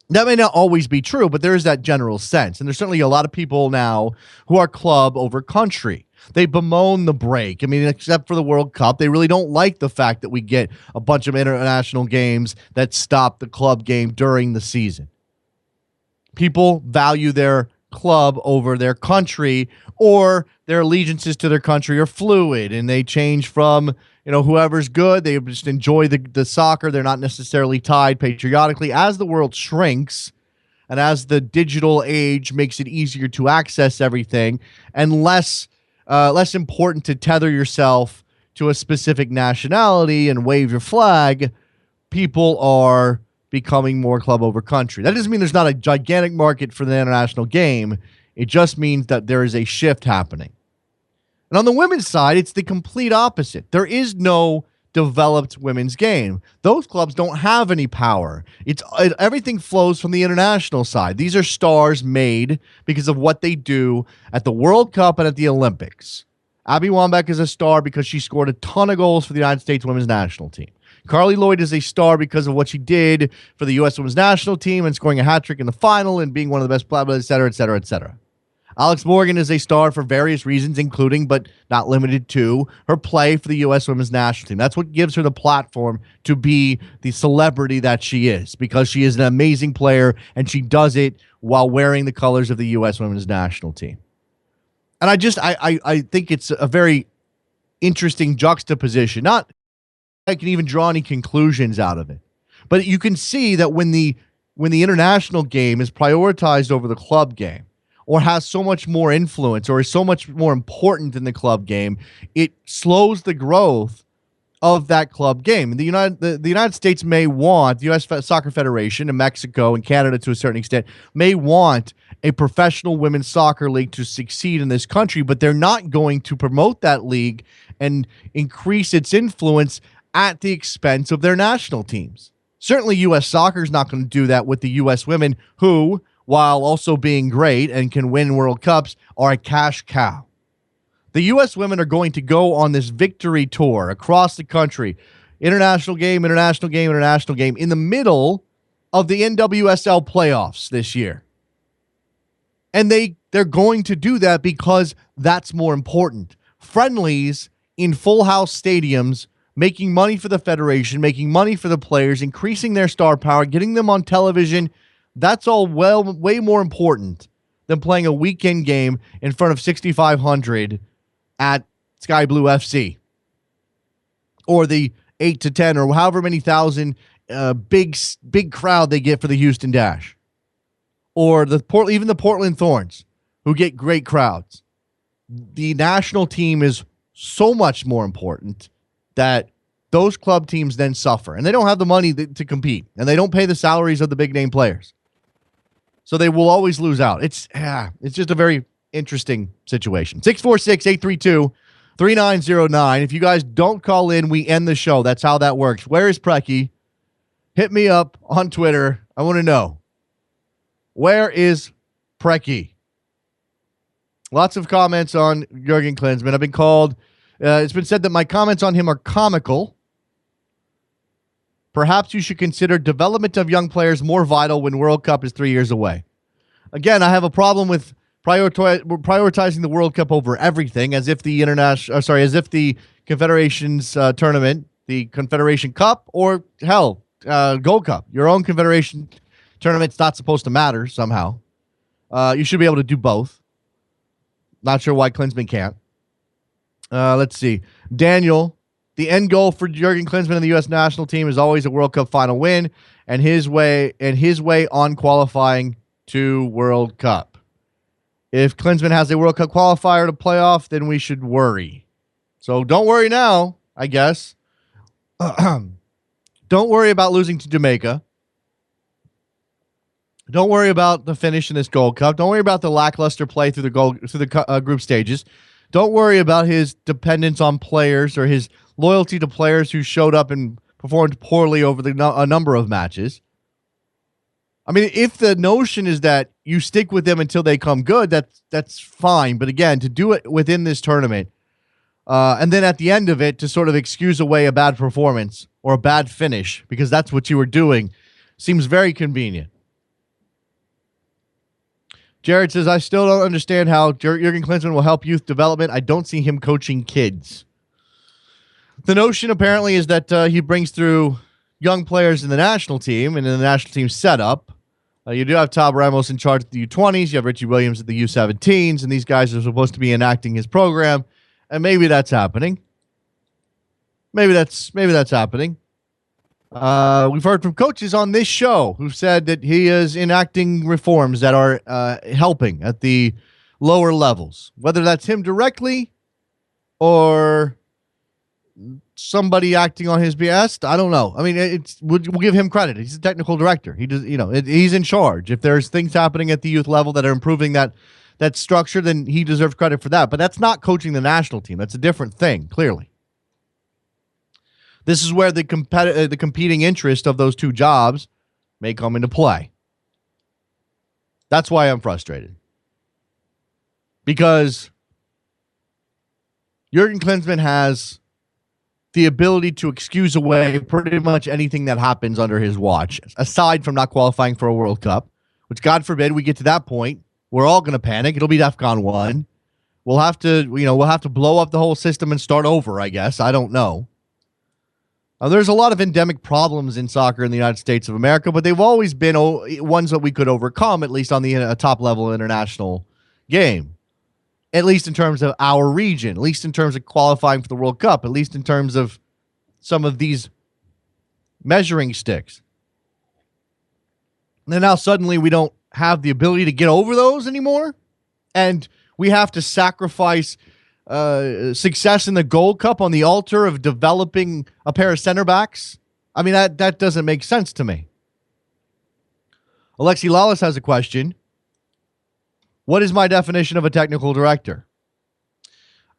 That may not always be true, but there is that general sense. And there's certainly a lot of people now who are club over country. They bemoan the break. I mean, except for the World Cup, they really don't like the fact that we get a bunch of international games that stop the club game during the season. People value their club over their country, or their allegiances to their country are fluid and they change from, whoever's good. They just enjoy the soccer. They're not necessarily tied patriotically. As the world shrinks and as the digital age makes it easier to access everything and less important to tether yourself to a specific nationality and wave your flag, people are becoming more club over country. That doesn't mean there's not a gigantic market for the international game. It just means that there is a shift happening. And on the women's side, it's the complete opposite. There is no developed women's game. Those clubs don't have any power. Everything flows from the international side. These are stars made because of what they do at the World Cup and at the Olympics. Abby Wambach is a star because she scored a ton of goals for the United States women's national team. Carly Lloyd is a star because of what she did for the U.S. women's national team and scoring a hat trick in the final and being one of the best, blah, blah, et cetera, et cetera, et cetera. Alex Morgan is a star for various reasons, including, but not limited to, her play for the U.S. women's national team. That's what gives her the platform to be the celebrity that she is, because she is an amazing player and she does it while wearing the colors of the U.S. women's national team. And I think it's a very interesting juxtaposition. Not I can even draw any conclusions out of it. But you can see that when the international game is prioritized over the club game, or has so much more influence, or is so much more important than the club game, it slows the growth of that club game. The United States may want, the U.S. Soccer Federation and Mexico and Canada to a certain extent, may want a professional women's soccer league to succeed in this country, but they're not going to promote that league and increase its influence at the expense of their national teams. Certainly U.S. soccer is not going to do that with the U.S. women who, while also being great and can win World Cups, are a cash cow. The U.S. women are going to go on this victory tour across the country, international game, in the middle of the NWSL playoffs this year. And they're going to do that because that's more important. Friendlies in full house stadiums, making money for the federation, making money for the players, increasing their star power, getting them on television, that's all way more important than playing a weekend game in front of 6,500 at Sky Blue FC, or the 8 to 10 or however many thousand big crowd they get for the Houston Dash, or even the Portland Thorns, who get great crowds. The national team is so much more important that those club teams then suffer, and they don't have the money to compete, and they don't pay the salaries of the big name players. So they will always lose out. It's just a very interesting situation. 646-832-3909. If you guys don't call in, we end the show. That's how that works. Where is Preki? Hit me up on Twitter. I want to know. Where is Preki? Lots of comments on Jurgen Klinsmann. I've been called, it's been said that my comments on him are comical. Perhaps you should consider development of young players more vital when World Cup is 3 years away. Again, I have a problem with prioritizing the World Cup over everything, as if the Confederations tournament, the Confederation Cup, or hell, Gold Cup, your own Confederation tournament's not supposed to matter somehow. You should be able to do both. Not sure why Klinsmann can't. Let's see. Daniel The end goal for Jurgen Klinsmann and the U.S. national team is always a World Cup final win, and his way on qualifying to World Cup. If Klinsmann has a World Cup qualifier to playoff, then we should worry. So don't worry now, I guess. Don't worry about losing to Jamaica. Don't worry about the finish in this Gold Cup. Don't worry about the lackluster play through the group stages. Don't worry about his dependence on players or his loyalty to players who showed up and performed poorly over a number of matches. I mean, if the notion is that you stick with them until they come good, that's fine. But again, to do it within this tournament, and then at the end of it to sort of excuse away a bad performance or a bad finish because that's what you were doing, seems very convenient. Jared says, I still don't understand how Jurgen Klinsmann will help youth development. I don't see him coaching kids. The notion apparently is that he brings through young players in the national team and in the national team setup. You do have Todd Ramos in charge of the U20s. You have Richie Williams at the U17s, and these guys are supposed to be enacting his program. And maybe that's happening. Maybe that's happening. We've heard from coaches on this show who've said that he is enacting reforms that are helping at the lower levels. Whether that's him directly or somebody acting on his behest, I don't know. I mean, we'll give him credit. He's a technical director. He does, he's in charge. If there's things happening at the youth level that are improving that structure, then he deserves credit for that. But that's not coaching the national team. That's a different thing, clearly. This is where the competing interest of those two jobs may come into play. That's why I'm frustrated. Because Jurgen Klinsmann has the ability to excuse away pretty much anything that happens under his watch, aside from not qualifying for a World Cup, which, God forbid, we get to that point. We're all going to panic. It'll be DEFCON 1. We'll have to blow up the whole system and start over, I guess. I don't know. There's a lot of endemic problems in soccer in the United States of America, but they've always been ones that we could overcome, at least on the top-level international game. At least in terms of our region, at least in terms of qualifying for the World Cup, at least in terms of some of these measuring sticks. And then now suddenly we don't have the ability to get over those anymore, and we have to sacrifice success in the Gold Cup on the altar of developing a pair of center backs. I mean, that doesn't make sense to me. Alexi Lawless has a question. What is my definition of a technical director?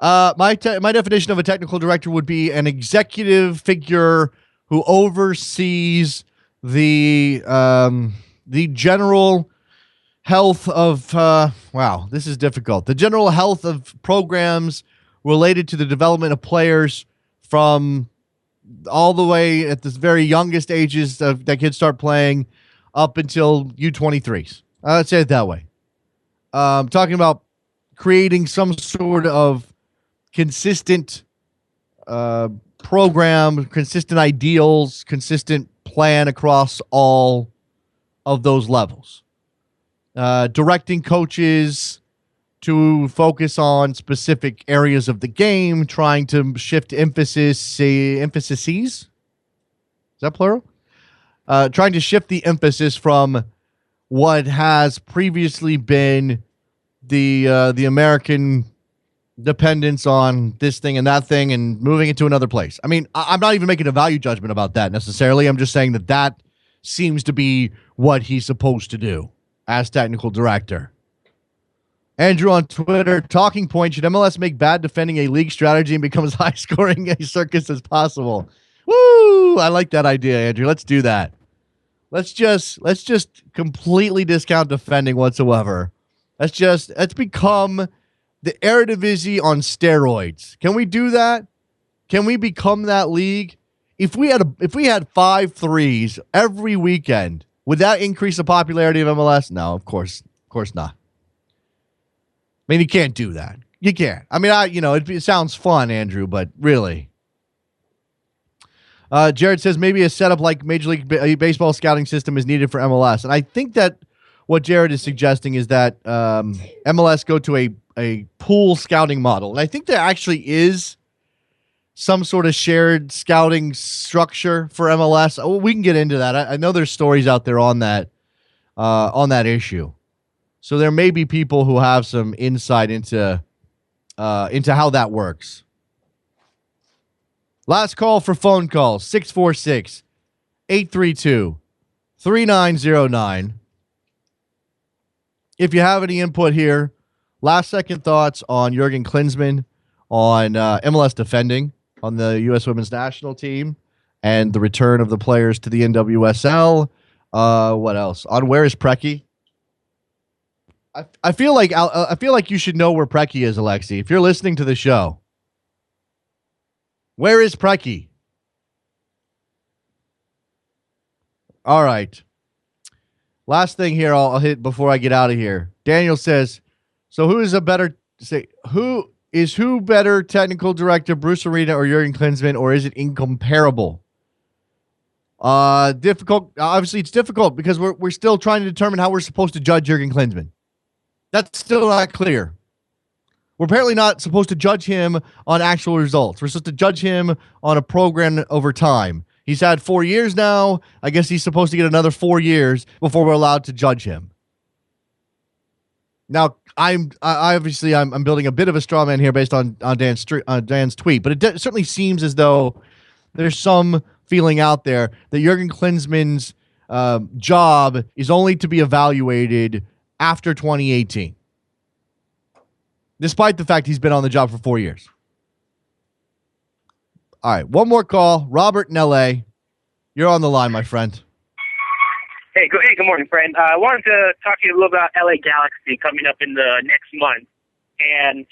My definition of a technical director would be an executive figure who oversees the general health of, this is difficult. The general health of programs related to the development of players from all the way at the very youngest ages that kids start playing up until U23s. Let's say it that way. Talking about creating some sort of consistent program, consistent ideals, consistent plan across all of those levels. Directing coaches to focus on specific areas of the game, trying to shift emphases. Is that plural? Trying to shift the emphasis from what has previously been the American dependence on this thing and that thing and moving it to another place. I mean, I'm not even making a value judgment about that necessarily. I'm just saying that seems to be what he's supposed to do as technical director. Andrew on Twitter, talking point, should MLS make bad defending a league strategy and become as high scoring a circus as possible? Woo! I like that idea, Andrew. Let's do that. Let's just completely discount defending whatsoever. Let's become the Eredivisie on steroids. Can we do that? Can we become that league? If we had 5 threes every weekend, would that increase the popularity of MLS? No, of course not. I mean, you can't do that. You can't. I mean, it sounds fun, Andrew, but really. Jared says maybe a setup like Major League Baseball scouting system is needed for MLS. And I think that what Jared is suggesting is that MLS go to a pool scouting model. And I think there actually is some sort of shared scouting structure for MLS. Oh, we can get into that. I know there's stories out there on that issue. So there may be people who have some insight into how that works. Last call for phone calls, 646-832-3909. If you have any input here, last second thoughts on Jurgen Klinsmann, on MLS defending, on the U.S. women's national team, and the return of the players to the NWSL. What else? On where is Preki? I feel like you should know where Preki is, Alexi. If you're listening to the show, where is Preki? All right. Last thing here, I'll hit before I get out of here. Daniel says, "So who is better technical director, Bruce Arena or Jurgen Klinsmann, or is it incomparable?" Difficult. Obviously, it's difficult because we're still trying to determine how we're supposed to judge Jurgen Klinsmann. That's still not clear. We're apparently not supposed to judge him on actual results. We're supposed to judge him on a program over time. He's had 4 years now. I guess he's supposed to get another 4 years before we're allowed to judge him. Now, I'm building a bit of a straw man here based on Dan's tweet, but it certainly seems as though there's some feeling out there that Jurgen Klinsmann's job is only to be evaluated after 2018, despite the fact he's been on the job for 4 years. All right, one more call. Robert in L.A., you're on the line, my friend. Hey, good morning, friend. I wanted to talk to you a little about LA Galaxy coming up in the next month. And,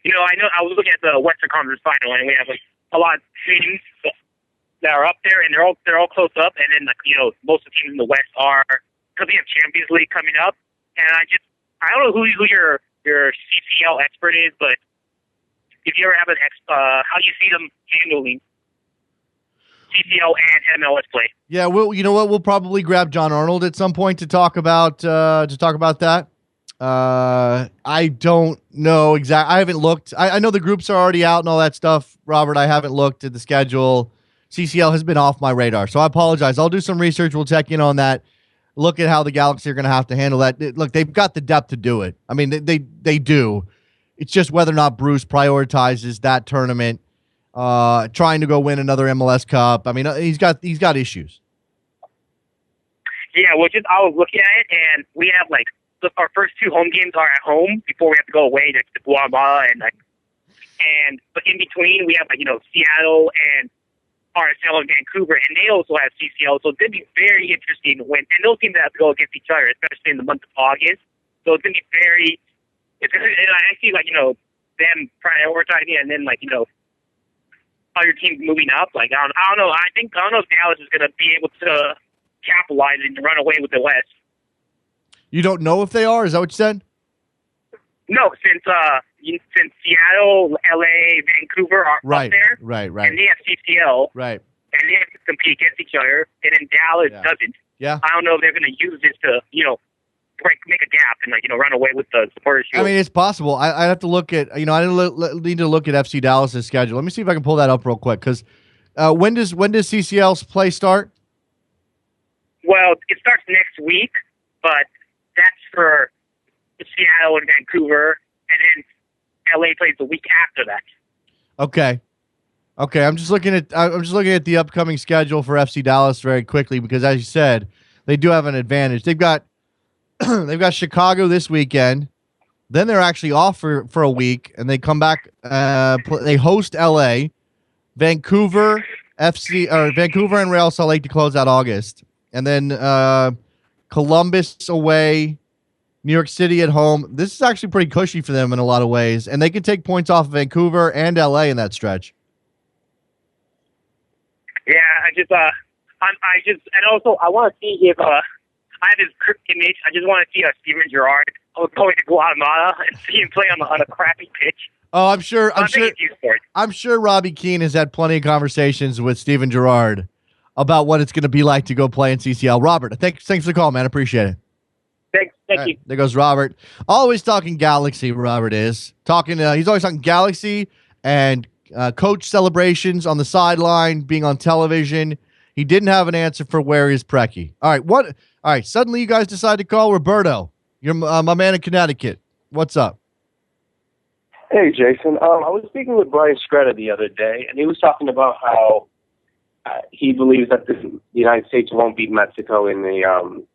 I know I was looking at the Western Conference Final, and we have a lot of teams that are up there, and they're all close up. And then, most of the teams in the West are, because we have Champions League coming up. And I don't know who your CCL expert is, but if you ever have how do you see them handling CCL and MLS play? Yeah, well, you know what? We'll probably grab John Arnold at some point to talk about that. I don't know exactly. I haven't looked. I know the groups are already out and all that stuff, Robert. I haven't looked at the schedule. CCL has been off my radar, so I apologize. I'll do some research. We'll check in on that. Look at how the Galaxy are going to have to handle that. Look, they've got the depth to do it. I mean, they do. It's just whether or not Bruce prioritizes that tournament, trying to go win another MLS Cup. I mean, he's got issues. Yeah, well, I was looking at it, and we have our first two home games are at home before we have to go away to Guatemala, but in between we have Seattle and RSL and Vancouver, and they also have CCL, so it's going to be very interesting and those teams have to go against each other, especially in the month of August. So it's going to be and I see them prioritizing, and then other teams moving up. I don't know. I don't know if Dallas is going to be able to capitalize and run away with the West. You don't know if they are? Is that what you said? No, since Seattle, LA, Vancouver are up there, right, and they have CCL, right, and they have to compete against each other, and then Dallas doesn't. Yeah, I don't know if they're going to use this to make a gap and run away with the Supporters Shield. I mean, it's possible. I'd have to look at I need to look at FC Dallas's schedule. Let me see if I can pull that up real quick. Because when does CCL's play start? Well, it starts next week, but that's for Seattle and Vancouver, and then LA plays the week after that. Okay. I'm just looking at the upcoming schedule for FC Dallas very quickly because, as you said, they do have an advantage. They've got Chicago this weekend. Then they're actually off for a week, and they come back. They host LA, Vancouver and Real Salt Lake to close out August, and then Columbus away, New York City at home. This is actually pretty cushy for them in a lot of ways, and they can take points off of Vancouver and LA in that stretch. Yeah, and also I want to see if I have his image. I just want to see Steven Gerrard going to Guatemala and see him play on a crappy pitch. Oh, I'm sure Robbie Keane has had plenty of conversations with Steven Gerrard about what it's going to be like to go play in CCL. Robert, thanks for the call, man. Appreciate it. Thank you. There goes Robert. Always talking Galaxy. Robert is talking. He's always talking Galaxy and coach celebrations on the sideline, being on television. He didn't have an answer for where is Preki. All right, what? All right, suddenly you guys decide to call Roberto. You're my man in Connecticut. What's up? Hey, Jason. I was speaking with Brian Scretta the other day, and he was talking about how he believes that the United States won't beat Mexico in the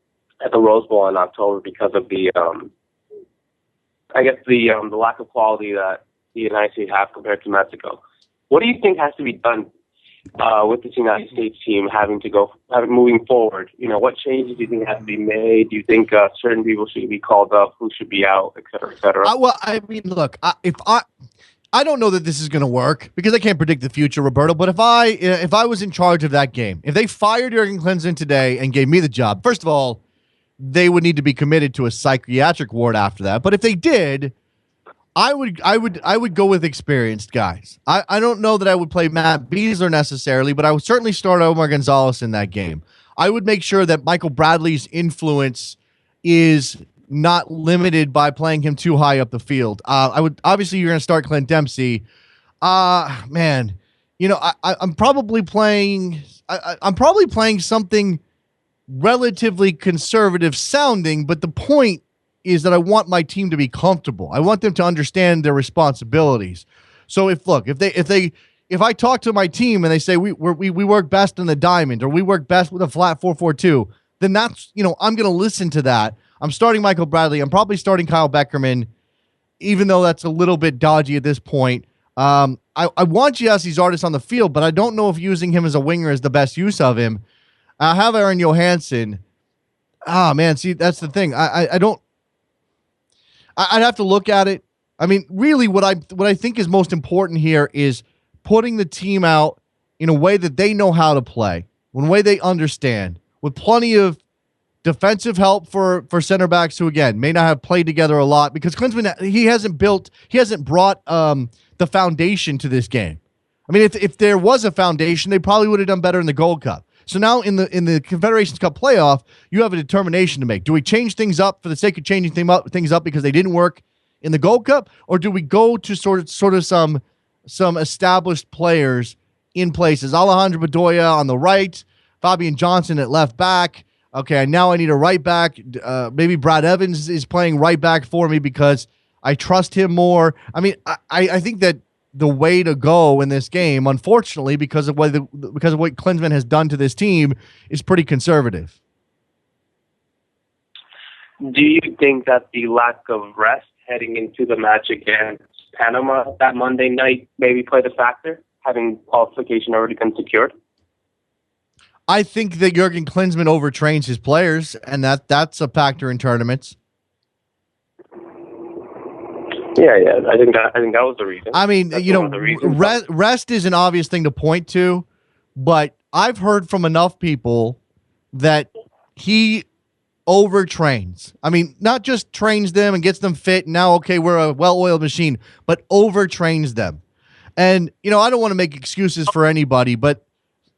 at the Rose Bowl in October because of the the lack of quality that the United States have compared to Mexico. What do you think has to be done with this United States team moving forward? You know, what changes do you think have to be made? Do you think certain people should be called up, who should be out, et cetera, et cetera? Well, I mean, look, I don't know that this is going to work because I can't predict the future, Roberto. But if I was in charge of that game, if they fired Jurgen Klinsmann today and gave me the job, first of all, they would need to be committed to a psychiatric ward after that. But if they did, I would go with experienced guys. I don't know that I would play Matt Beasler necessarily, but I would certainly start Omar Gonzalez in that game. I would make sure that Michael Bradley's influence is not limited by playing him too high up the field. Obviously you're going to start Clint Dempsey. Man, you know, I'm probably playing something relatively conservative sounding, but the point is that I want my team to be comfortable. I want them to understand their responsibilities. So if I talk to my team and they say we work best in the diamond or we work best with a flat 4-4-2, then that's, you know, I'm going to listen to that. I'm starting Michael Bradley. I'm probably starting Kyle Beckerman, even though that's a little bit dodgy at this point. I want Giassi's artist on the field, but I don't know if using him as a winger is the best use of him. I have Aaron Johansson. Man, see, that's the thing. I'd have to look at it. I mean, really what I think is most important here is putting the team out in a way that they know how to play, in a way they understand, with plenty of defensive help for center backs who, again, may not have played together a lot because Klinsmann, he hasn't brought the foundation to this game. I mean, if there was a foundation, they probably would have done better in the Gold Cup. So now in the Confederations Cup playoff, you have a determination to make. Do we change things up for the sake of changing things up because they didn't work in the Gold Cup, or do we go to sort of some established players in places? Alejandro Bedoya on the right, Fabian Johnson at left back. Okay, now I need a right back. Maybe Brad Evans is playing right back for me because I trust him more. I mean, I think that the way to go in this game, unfortunately, because of what Klinsmann has done to this team, is pretty conservative. Do you think that the lack of rest heading into the match against Panama that Monday night maybe played a factor, having qualification already been secured? I think that Jurgen Klinsmann overtrains his players, and that's a factor in tournaments. Yeah. I think that was the reason. I mean, that's you know, rest is an obvious thing to point to, but I've heard from enough people that he overtrains. I mean, not just trains them and gets them fit. And now, okay, we're a well-oiled machine, but overtrains them. And, you know, I don't want to make excuses for anybody, but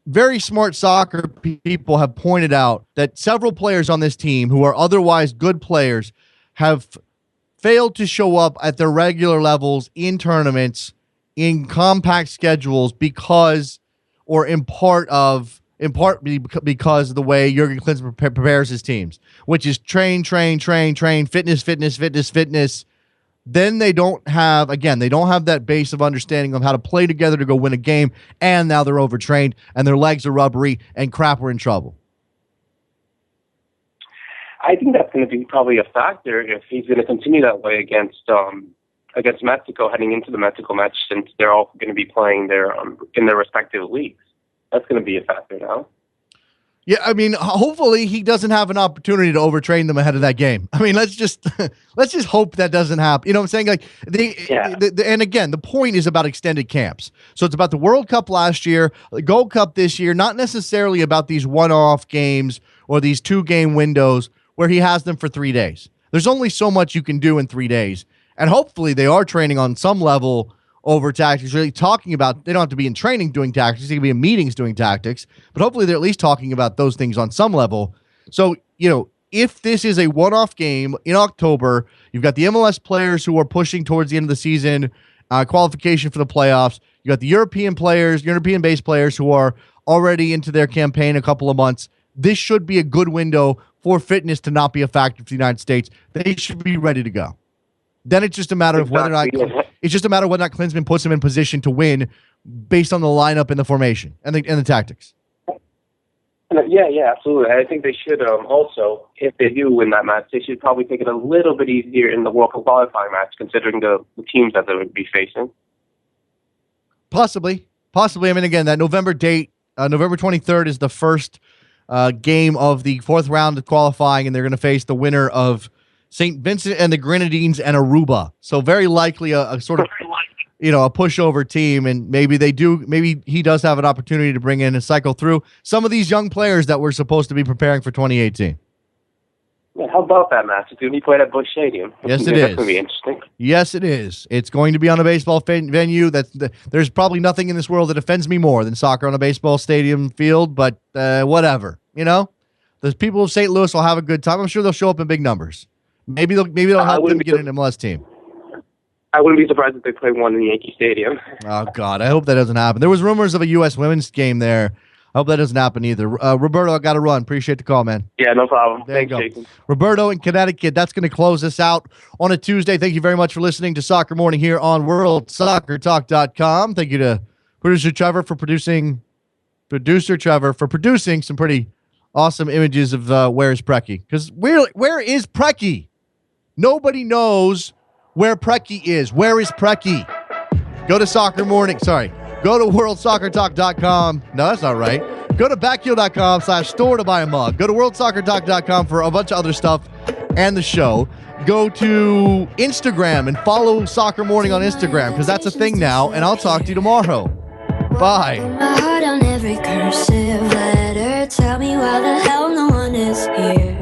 very smart soccer people have pointed out that several players on this team who are otherwise good players have failed to show up at their regular levels in tournaments in compact schedules because of the way Jurgen Klinsmann prepares his teams, which is train, fitness. Then they don't have that base of understanding of how to play together to go win a game, and now they're overtrained and their legs are rubbery and crap, we're in trouble. I think that's going to be probably a factor if he's going to continue that way against Mexico heading into the Mexico match, since they're all going to be playing in their respective leagues. That's going to be a factor now. Yeah, I mean, hopefully he doesn't have an opportunity to overtrain them ahead of that game. I mean, let's just hope that doesn't happen. You know what I'm saying? Like and again, the point is about extended camps. So it's about the World Cup last year, the Gold Cup this year, not necessarily about these one-off games or these 2-game windows where he has them for 3 days. There's only so much you can do in 3 days. And hopefully they are training on some level over tactics, really talking about, they don't have to be in training doing tactics, they can be in meetings doing tactics, but hopefully they're at least talking about those things on some level. So, you know, if this is a one-off game in October, you've got the MLS players who are pushing towards the end of the season qualification for the playoffs. You got the European-based players who are already into their campaign a couple of months. This should be a good window for fitness to not be a factor for the United States. They should be ready to go. Then it's just a matter of whether or not Klinsmann puts him in position to win based on the lineup and the formation and the tactics. Yeah, absolutely. I think they should also, if they do win that match, they should probably take it a little bit easier in the World Cup qualifying match, considering the teams that they would be facing. Possibly. I mean, again, that November date, November 23rd is the first game of the fourth round of qualifying, and they're going to face the winner of St. Vincent and the Grenadines and Aruba. So very likely a sort of, a pushover team, and maybe he does have an opportunity to bring in and cycle through some of these young players that we're supposed to be preparing for 2018. Yeah, how about that match? It's going to be played at Busch Stadium. Yes, it is. That's going to be interesting. Yes, it is. It's going to be on a baseball venue. There's probably nothing in this world that offends me more than soccer on a baseball stadium field, but whatever. The people of St. Louis will have a good time. I'm sure they'll show up in big numbers. Maybe they'll help them get an MLS team. I wouldn't be surprised if they play one in Yankee Stadium. Oh, God. I hope that doesn't happen. There was rumors of a USWNT game there. I hope that doesn't happen either. Roberto, I got to run. Appreciate the call, man. Yeah, no problem. Thanks, Jason. Roberto in Connecticut. That's going to close us out on a Tuesday. Thank you very much for listening to Soccer Morning here on WorldSoccerTalk.com. Thank you to Producer Trevor for producing some pretty awesome images of where is Preki. Because where is Preki? Nobody knows where Preki is. Where is Preki? Go to Soccer Morning. Sorry. Go to WorldSoccerTalk.com. No, that's not right. Go to backheel.com/store to buy a mug. Go to WorldSoccerTalk.com for a bunch of other stuff and the show. Go to Instagram and follow Soccer Morning on Instagram because that's a thing now, and I'll talk to you tomorrow. Bye. My heart on every cursive letter. Tell me why the hell no one is here.